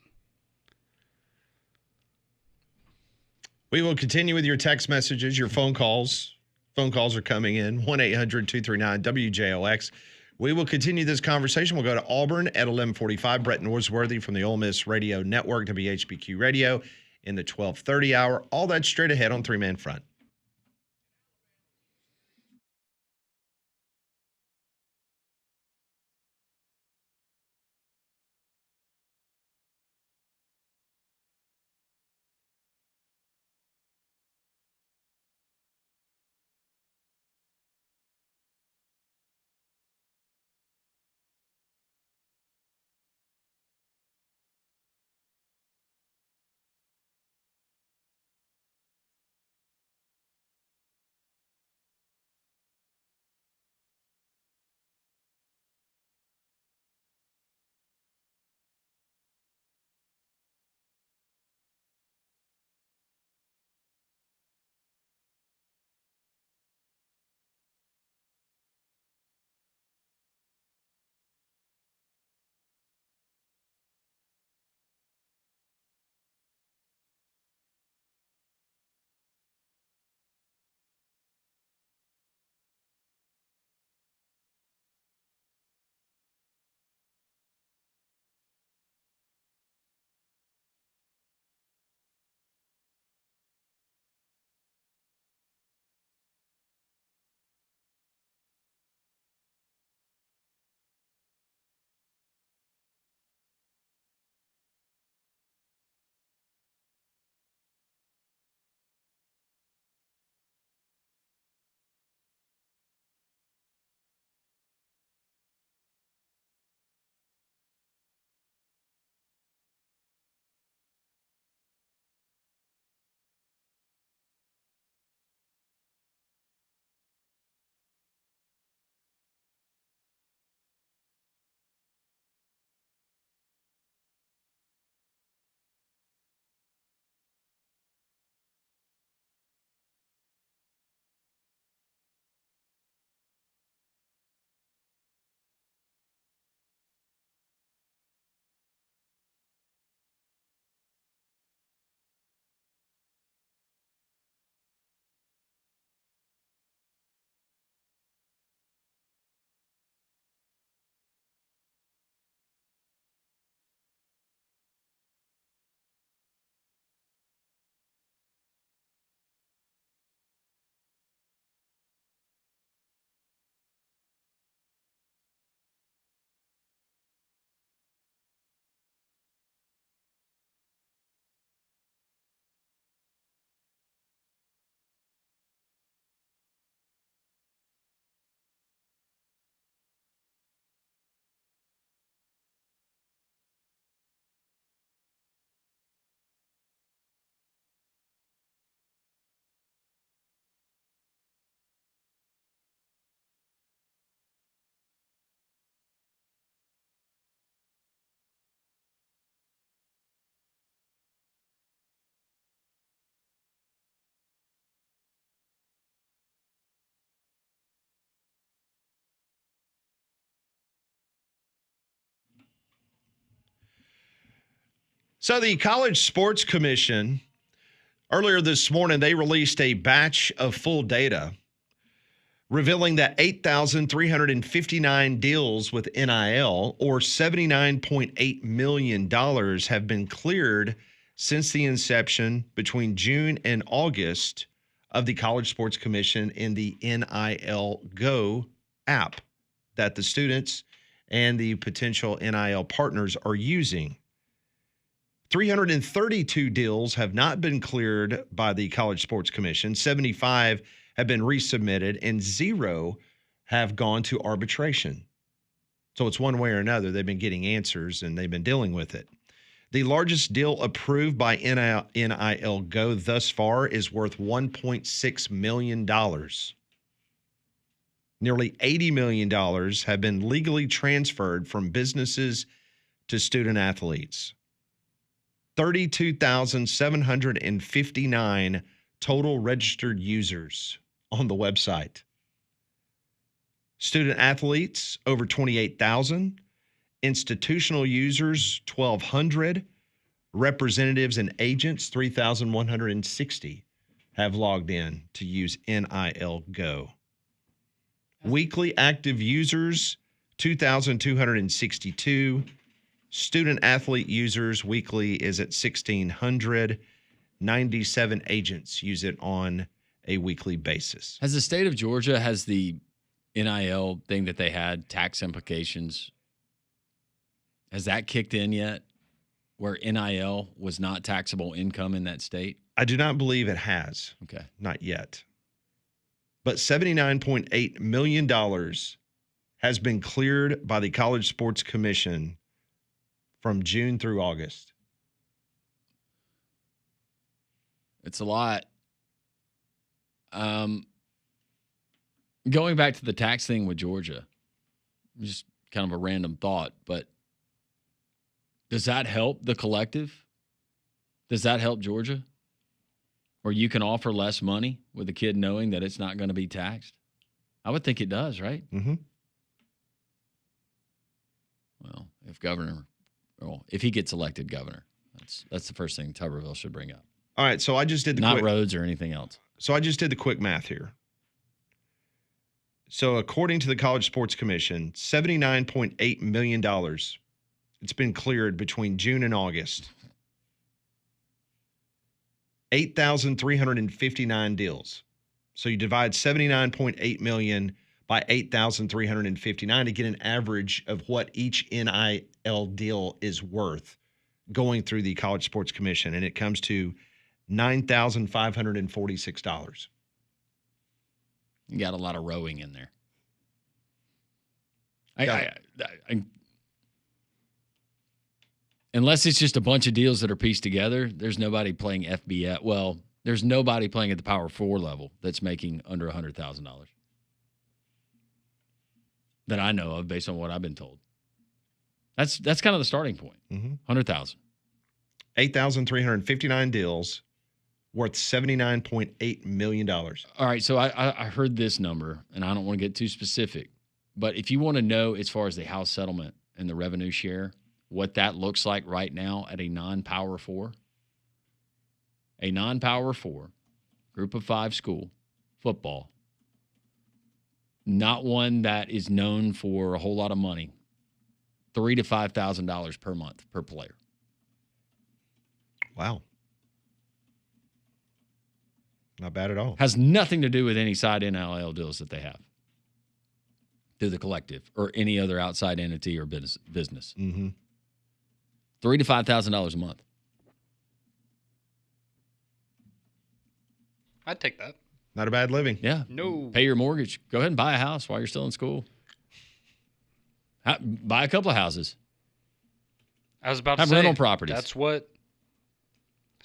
S1: We will continue with your text messages, your phone calls. Phone calls are coming in. 1-800-239-WJOX. We will continue this conversation. We'll go to Auburn at 11:45. Brett Norsworthy from the Ole Miss Radio Network, WHBQ Radio, in the 12:30 hour. All that straight ahead on Three Man Front. So the College Sports Commission, earlier this morning, they released a batch of full data revealing that 8,359 deals with NIL, or $79.8 million, have been cleared since the inception between June and August of the College Sports Commission in the NIL Go app that the students and the potential NIL partners are using. 332 deals have not been cleared by the College Sports Commission. 75 have been resubmitted, and 0 have gone to arbitration. So it's one way or another. They've been getting answers, and they've been dealing with it. The largest deal approved by NIL Go thus far is worth $1.6 million. Nearly $80 million have been legally transferred from businesses to student athletes. 32,759 total registered users on the website. Student athletes, over 28,000. Institutional users, 1,200. Representatives and agents, 3,160 have logged in to use NIL Go. Weekly active users, 2,262. Student athlete users weekly is at 1,600. 97 agents use it on a weekly basis.
S2: Has the state of Georgia, has the NIL thing that they had, tax implications, has that kicked in yet, where NIL was not taxable income in that state?
S1: I do not believe it has.
S2: Okay.
S1: Not yet. But $79.8 million has been cleared by the College Sports Commission from June through August.
S2: It's a lot. Going back to the tax thing with Georgia, just kind of a random thought, but does that help the collective? Does that help Georgia? Or you can offer less money with a kid knowing that it's not going to be taxed? I would think it does, right?
S1: Mm-hmm.
S2: Well, if he gets elected governor, that's the first thing Tuberville should bring up.
S1: All right, so I just did
S2: not roads or anything else.
S1: So I just did the quick math here. So according to the College Sports Commission, $79.8 million, it's been cleared between June and August. 8,359 deals. So you divide 79.8 million by 8,359 to get an average of what each NIL deal is worth going through the College Sports Commission, and it comes to $9,546.
S2: You got a lot of rowing in there. Unless it's just a bunch of deals that are pieced together, there's nobody playing FBS. Well, there's nobody playing at the Power 4 level that's making under $100,000 that I know of, based on what I've been told. That's kind of the starting point. 100,000.
S1: 8,359 deals worth $79.8 million.
S2: All right, so I heard this number, and I don't want to get too specific, but if you want to know, as far as the house settlement and the revenue share, what that looks like right now at a non-Power 4, group of 5 school football, not one that is known for a whole lot of money, $3,000 to $5,000 per month per player.
S1: Wow. Not bad at all.
S2: Has nothing to do with any side NIL deals that they have through the collective or any other outside entity or business.
S1: Mm-hmm.
S2: $3,000 to $5,000 a month.
S3: I'd take that.
S1: Not a bad living.
S2: Yeah.
S3: No.
S2: Pay your mortgage. Go ahead and buy a house while you're still in school. Buy a couple of houses.
S3: I was about to
S2: have
S3: say,
S2: rental properties.
S3: That's what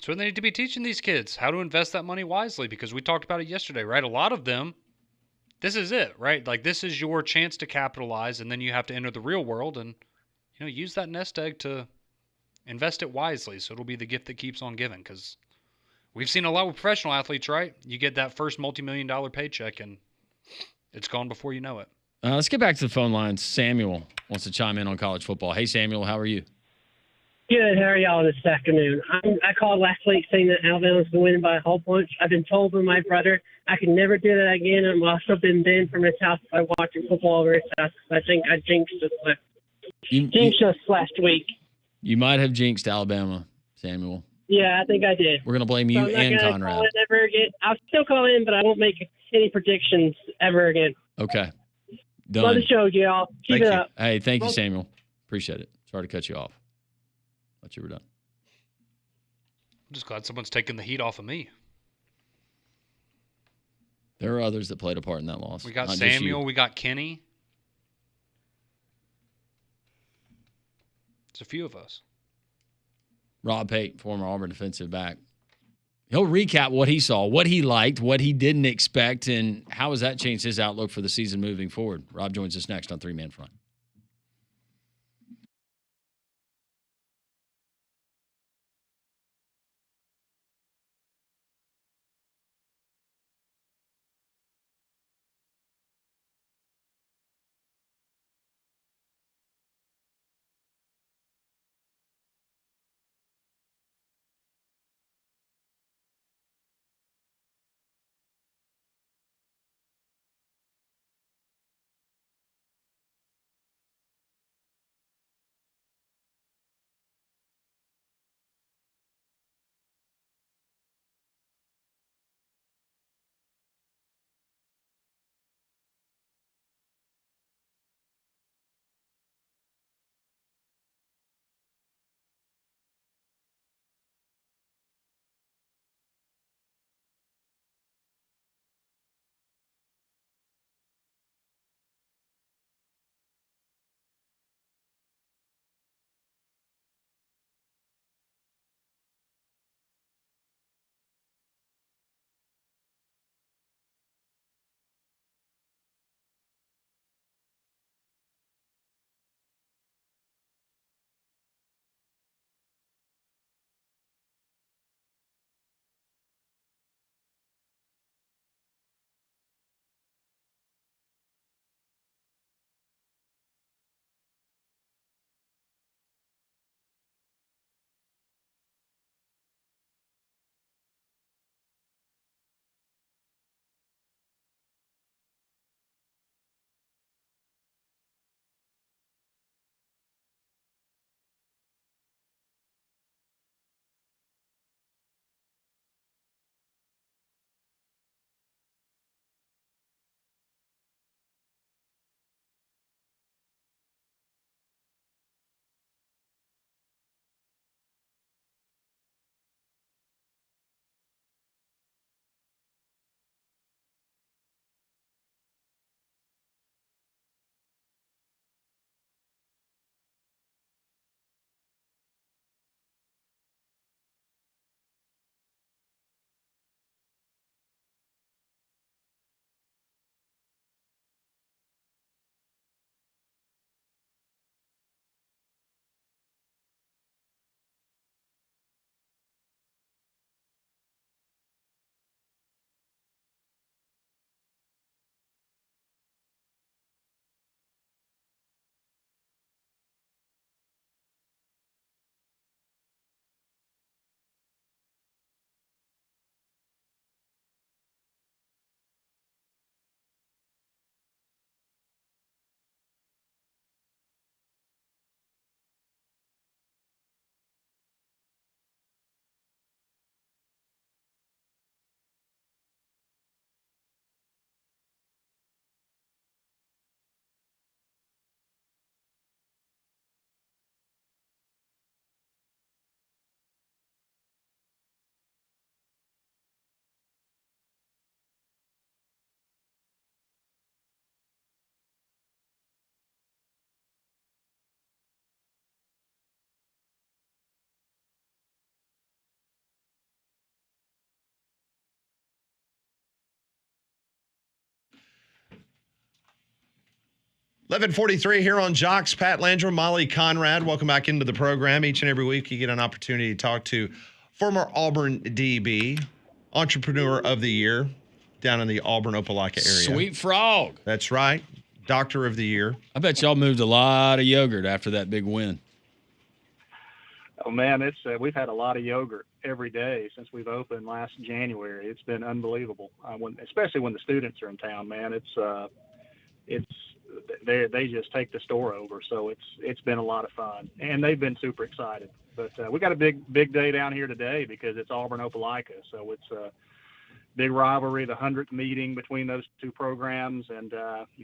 S3: they need to be teaching these kids, how to invest that money wisely, because we talked about it yesterday, right? A lot of them, this is it, right? Like, this is your chance to capitalize, and then you have to enter the real world and, use that nest egg to invest it wisely, so it'll be the gift that keeps on giving, because we've seen a lot with professional athletes, right? You get that first multi-million-dollar paycheck, and it's gone before you know it.
S2: Let's get back to the phone lines. Samuel wants to chime in on college football. Hey, Samuel, how are you?
S8: Good. How are y'all this afternoon? I called last week saying that Alabama's going to win by a whole bunch. I've been told by my brother I can never do that again. I'm also been banned from his house by watching football over his house. I think I jinxed us last week.
S2: You might have jinxed Alabama, Samuel.
S8: Yeah, I think I did.
S2: We're going to blame you and Conrad.
S8: Call in ever again. I'll still call in, but I won't make any predictions ever again.
S2: Okay. Done.
S8: Love the show, y'all. Keep it up.
S2: Hey, thank you, Samuel. Appreciate it. Sorry to cut you off. Thought you were done.
S3: I'm just glad someone's taking the heat off of me.
S2: There are others that played a part in that loss.
S3: We got Samuel. We got Kenny. It's a few of us.
S2: Rob Pate, former Auburn defensive back. He'll recap what he saw, what he liked, what he didn't expect, and how has that changed his outlook for the season moving forward. Rob joins us next on Three Man Front.
S1: .43 here on Jox. Pat Landrum, Molly Conrad. Welcome back into the program. Each and every week you get an opportunity to talk to former Auburn DB, Entrepreneur of the Year down in the Auburn-Opelika area.
S2: Sweet Frog.
S1: That's right. Doctor of the Year.
S2: I bet y'all moved a lot of yogurt after that big win.
S9: Oh man, it's we've had a lot of yogurt every day since we've opened last January. It's been unbelievable. Especially when the students are in town, man. It's they just take the store over. So it's been a lot of fun, and they've been super excited. But we got a big day down here today because it's Auburn-Opelika. So it's a big rivalry, the 100th meeting between those two programs, and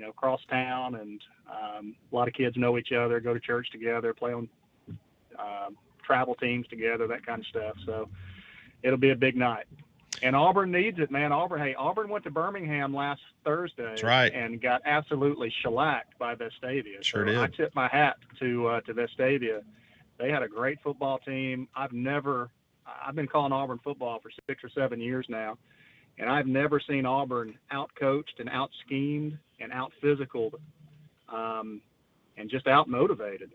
S9: across town, and a lot of kids know each other, go to church together, play on travel teams together, that kind of stuff. So it'll be a big night. And Auburn needs it, man. Auburn went to Birmingham last Thursday.
S1: That's right.
S9: And got absolutely shellacked by Vestavia.
S1: Sure
S9: so
S1: did.
S9: I tip my hat to Vestavia. They had a great football team. I've been calling Auburn football for 6 or 7 years now, and I've never seen Auburn out-coached and out-schemed and out-physicaled and just out-motivated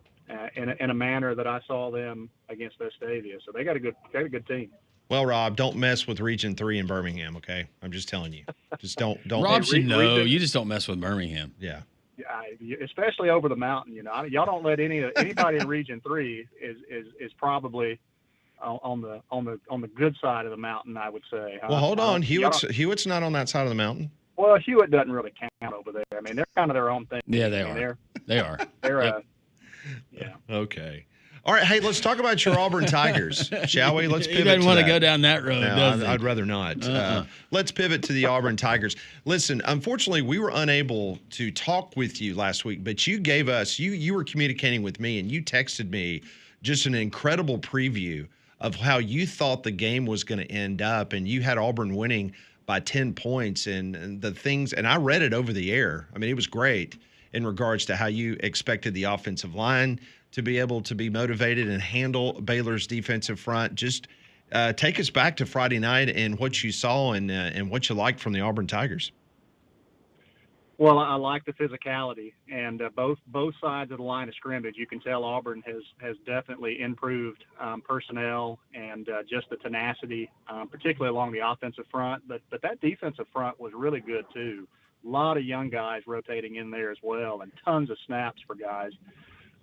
S9: in a manner that I saw them against Vestavia. So they got a good team.
S1: Well, Rob, don't mess with Region 3 in Birmingham, okay? I'm just telling you. Just don't.
S2: Rob should know. You just don't mess with Birmingham.
S1: Yeah.
S9: Especially over the mountain, y'all don't let anybody in Region 3 is probably on the good side of the mountain, I would say.
S1: Well, hold on. Hewitt's not on that side of the mountain.
S9: Well, Hewitt doesn't really count over there. I mean, they're kind of their own thing.
S2: Yeah, they are. They are.
S9: They're
S2: yep.
S9: Yeah.
S1: Okay. All right. Hey, let's talk about your Auburn Tigers, shall we? Let's pivot.
S2: He doesn't want to
S1: that.
S2: go down that road,
S1: No,
S2: does he?
S1: I'd rather not. Let's pivot to the Auburn Tigers. Listen, unfortunately, we were unable to talk with you last week, but you gave us, you were communicating with me, and you texted me just an incredible preview of how you thought the game was going to end up, and you had Auburn winning by 10 points and the things, and I read it over the air. I mean, it was great in regards to how you expected the offensive line to be able to be motivated and handle Baylor's defensive front. Just take us back to Friday night and what you saw and what you liked from the Auburn Tigers.
S9: Well, I like the physicality, and both sides of the line of scrimmage. You can tell Auburn has definitely improved personnel and just the tenacity, particularly along the offensive front. But that defensive front was really good too. A lot of young guys rotating in there as well, and tons of snaps for guys.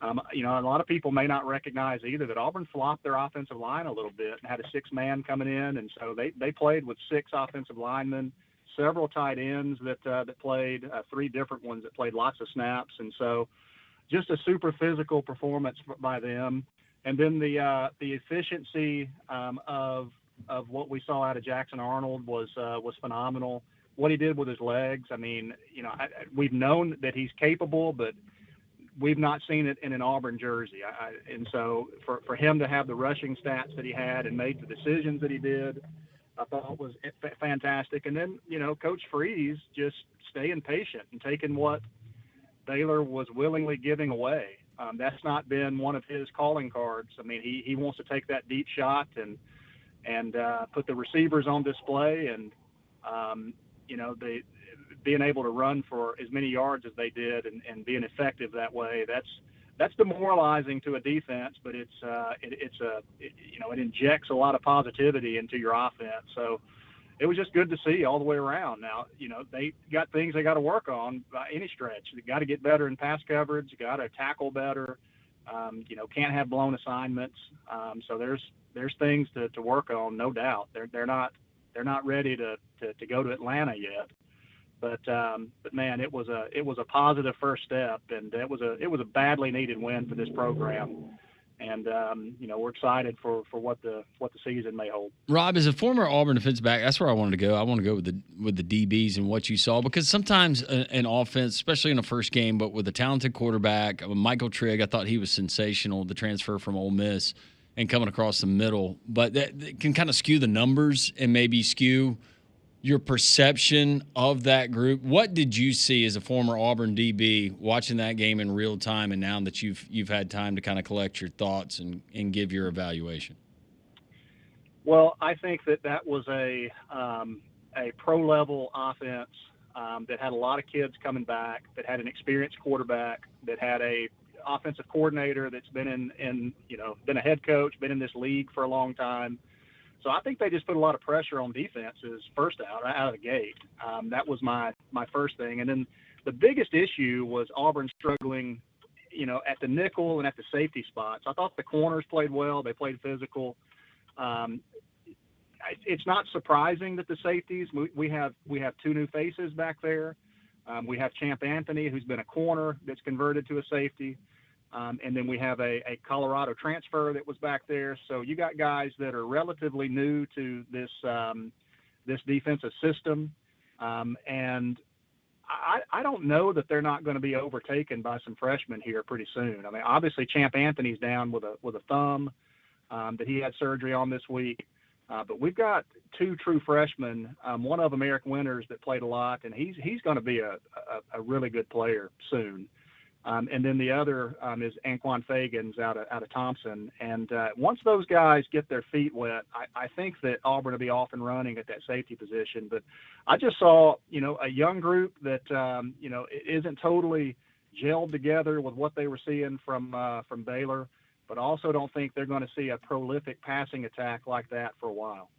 S9: A lot of people may not recognize either that Auburn flopped their offensive line a little bit and had a 6-man coming in, and so they played with 6 offensive linemen, several tight ends that played, 3 different ones that played lots of snaps, and so just a super physical performance by them. And then the efficiency of what we saw out of Jackson Arnold was phenomenal. What he did with his legs, I mean, we've known that he's capable, but we've not seen it in an Auburn jersey. And so for him to have the rushing stats that he had and made the decisions that he did, I thought was fantastic. And then, Coach Freeze just staying patient and taking what Baylor was willingly giving away. That's not been one of his calling cards. I mean, he wants to take that deep shot and put the receivers on display, and being able to run for as many yards as they did and being effective that way. That's demoralizing to a defense, but it injects a lot of positivity into your offense. So it was just good to see all the way around. Now, they got things they got to work on by any stretch. They got to get better in pass coverage. Got to tackle better. Can't have blown assignments. So there's things to work on, no doubt. They're not ready to go to Atlanta yet. But man, it was a positive first step, and it was a badly needed win for this program. And we're excited for what the season may hold.
S2: Rob, as a former Auburn defensive back, that's where I wanted to go. I want to go with the DBs and what you saw, because sometimes an offense, especially in a first game, but with a talented quarterback, Michael Trigg, I thought he was sensational. The transfer from Ole Miss and coming across the middle, but that can kind of skew the numbers and maybe skew your perception of that group. What did you see as a former Auburn DB watching that game in real time, and now that you've had time to kind of collect your thoughts and give your evaluation?
S9: Well, I think that was a pro-level offense that had a lot of kids coming back, that had an experienced quarterback, that had a offensive coordinator that's been been a head coach, been in this league for a long time. So I think they just put a lot of pressure on defenses out of the gate. That was my first thing. And then the biggest issue was Auburn struggling at the nickel and at the safety spots, I thought the corners played well. They played physical. It's not surprising that the safeties, we have two new faces back there. We have Champ Anthony, who's been a corner that's converted to a safety. And then we have a Colorado transfer that was back there. So you got guys that are relatively new to this defensive system. And I don't know that they're not going to be overtaken by some freshmen here pretty soon. I mean, obviously Champ Anthony's down with a thumb that he had surgery on this week. But we've got two true freshmen, one of them Eric Winters that played a lot, and he's going to be a really good player soon. And then the other is Anquan Fagans out of Thompson. And once those guys get their feet wet, I think that Auburn will be off and running at that safety position. But I just saw, a young group that, isn't totally gelled together with what they were seeing from Baylor, but also don't think they're going to see a prolific passing attack like that for a while.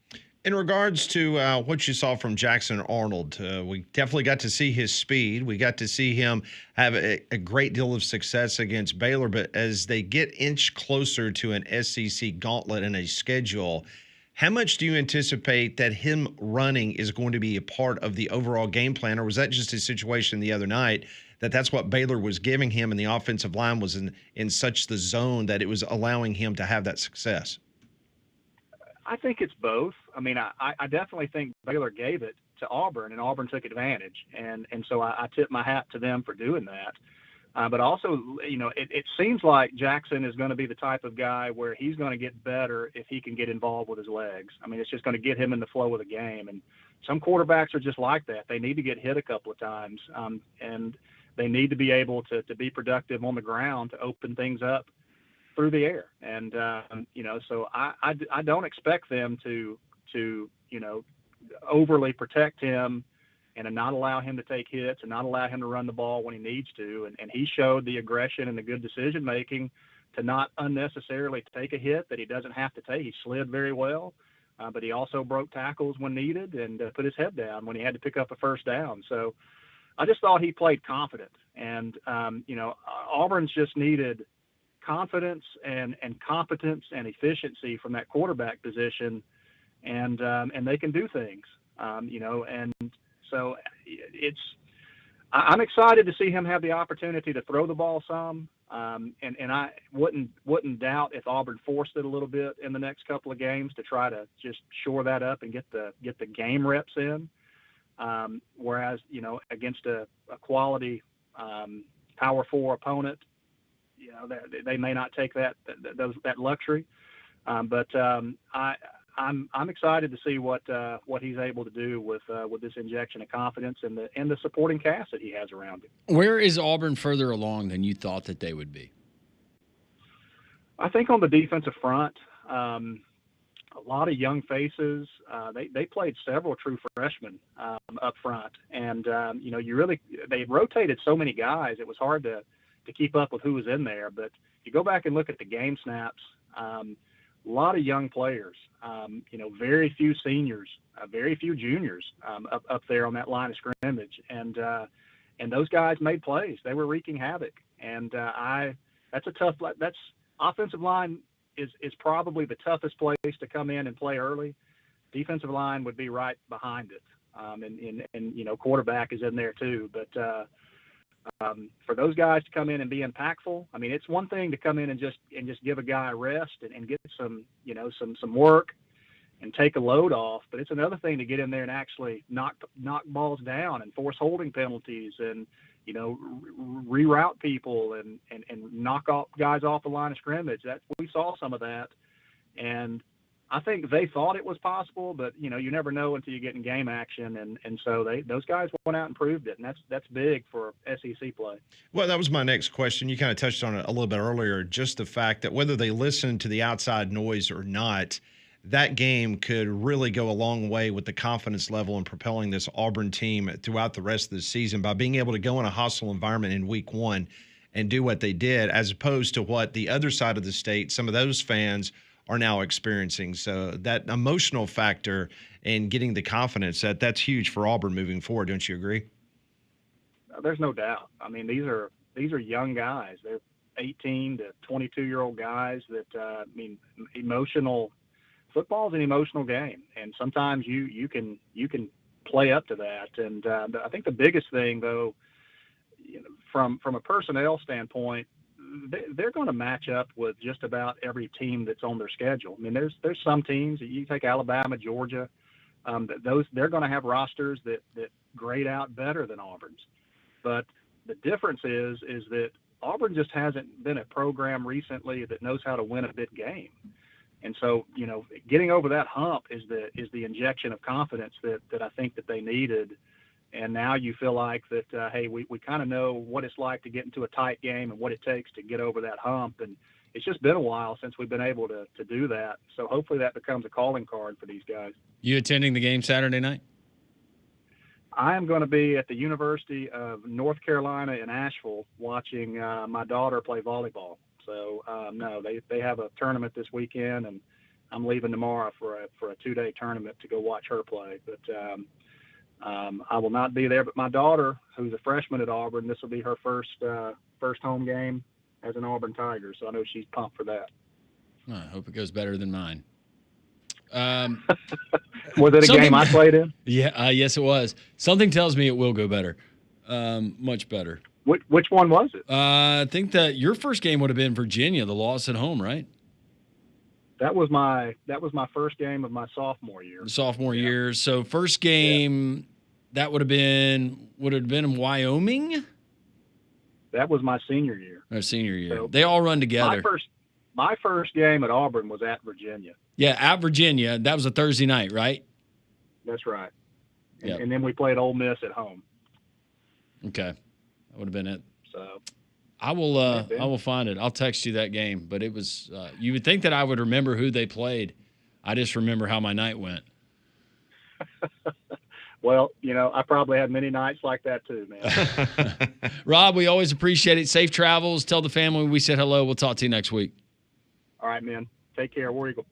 S1: In regards to what you saw from Jackson Arnold, we definitely got to see his speed. We got to see him have a great deal of success against Baylor. But as they get inch closer to an SEC gauntlet and a schedule, how much do you anticipate that him running is going to be a part of the overall game plan? Or was that just a situation the other night that's what Baylor was giving him and the offensive line was in such the zone that it was allowing him to have that success?
S9: I think it's both. I mean, I definitely think Baylor gave it to Auburn, and Auburn took advantage, and so I tip my hat to them for doing that. But also, it seems like Jackson is going to be the type of guy where he's going to get better if he can get involved with his legs. I mean, it's just going to get him in the flow of the game, and some quarterbacks are just like that. They need to get hit a couple of times, and they need to be able to be productive on the ground to open things up through the air. And, so I don't expect them to overly protect him and not allow him to take hits and not allow him to run the ball when he needs to. And he showed the aggression and the good decision-making to not unnecessarily take a hit that he doesn't have to take. He slid very well, but he also broke tackles when needed and put his head down when he had to pick up a first down. So I just thought he played confident. And, Auburn's just needed confidence and competence and efficiency from that quarterback position, and they can do things, and so I'm excited to see him have the opportunity to throw the ball some, and I wouldn't doubt if Auburn forced it a little bit in the next couple of games to try to just shore that up and get the game reps in, whereas against a quality Power 4 opponent, they may not take that luxury, but I'm excited to see what he's able to do with this injection of confidence and the supporting cast that he has around him.
S2: Where is Auburn further along than you thought that they would be?
S9: I think on the defensive front, a lot of young faces. They played several true freshmen up front, and they rotated so many guys. It was hard to keep up with who was in there. But you go back and look at the game snaps, a lot of young players, very few seniors, very few juniors up there on that line of scrimmage. And those guys made plays. They were wreaking havoc. And that's offensive line is probably the toughest place to come in and play early. Defensive line would be right behind it. And quarterback is in there too. But for those guys to come in and be impactful, I mean, it's one thing to come in and just give a guy a rest and get some work and take a load off, but it's another thing to get in there and actually knock balls down and force holding penalties and reroute people and knock off guys off the line of scrimmage. That we saw some of that, and I think they thought it was possible, but you never know until you get in game action, and so those guys went out and proved it, and that's big for SEC play.
S1: Well, that was my next question. You kind of touched on it a little bit earlier, just the fact that whether they listen to the outside noise or not, that game could really go a long way with the confidence level in propelling this Auburn team throughout the rest of the season by being able to go in a hostile environment in week one and do what they did, as opposed to what the other side of the state, some of those fans are now experiencing. So that emotional factor in getting the confidence, that's huge for Auburn moving forward. Don't you agree?
S9: There's no doubt. I mean, these are young guys. 18 to 22-year-old guys that, emotional football is an emotional game. And sometimes you can play up to that. And I think the biggest thing, though, from a personnel standpoint, they're going to match up with just about every team that's on their schedule. I mean, there's some teams, you take Alabama, Georgia, they're going to have rosters that grade out better than Auburn's. But the difference is that Auburn just hasn't been a program recently that knows how to win a big game. And so, getting over that hump is the injection of confidence that I think that they needed. And now you feel like that, hey, we kind of know what it's like to get into a tight game and what it takes to get over that hump. And it's just been a while since we've been able to do that. So hopefully that becomes a calling card for these guys.
S2: You attending the game Saturday night?
S9: I am going to be at the University of North Carolina in Asheville watching my daughter play volleyball. So, no, they have a tournament this weekend, and I'm leaving tomorrow for a 2-day tournament to go watch her play. But I will not be there. But my daughter, who's a freshman at Auburn, this will be her first home game as an Auburn Tiger. So I know she's pumped for that.
S2: I hope it goes better than mine.
S9: Was it a game I played in?
S2: Yeah, yes, it was. Something tells me it will go better, much better.
S9: Which one was it?
S2: I think that your first game would have been Virginia, the loss at home, right?
S9: That was my first game of my sophomore year.
S2: Year. So first game, that would have been in Wyoming.
S9: That was my senior year.
S2: Or senior year.
S9: So
S2: they all run together.
S9: My first game at Auburn was at Virginia.
S2: Yeah, at Virginia. That was a Thursday night, right?
S9: That's right.
S2: Yep.
S9: And then we played Ole Miss at home.
S2: Okay. That would have been it.
S9: So
S2: I will find it. I'll text you that game. But it was you would think that I would remember who they played. I just remember how my night went.
S9: Well, I probably had many nights like that too, man.
S2: Rob, we always appreciate it. Safe travels. Tell the family we said hello. We'll talk to you next week.
S9: All right, man. Take care. War Eagle.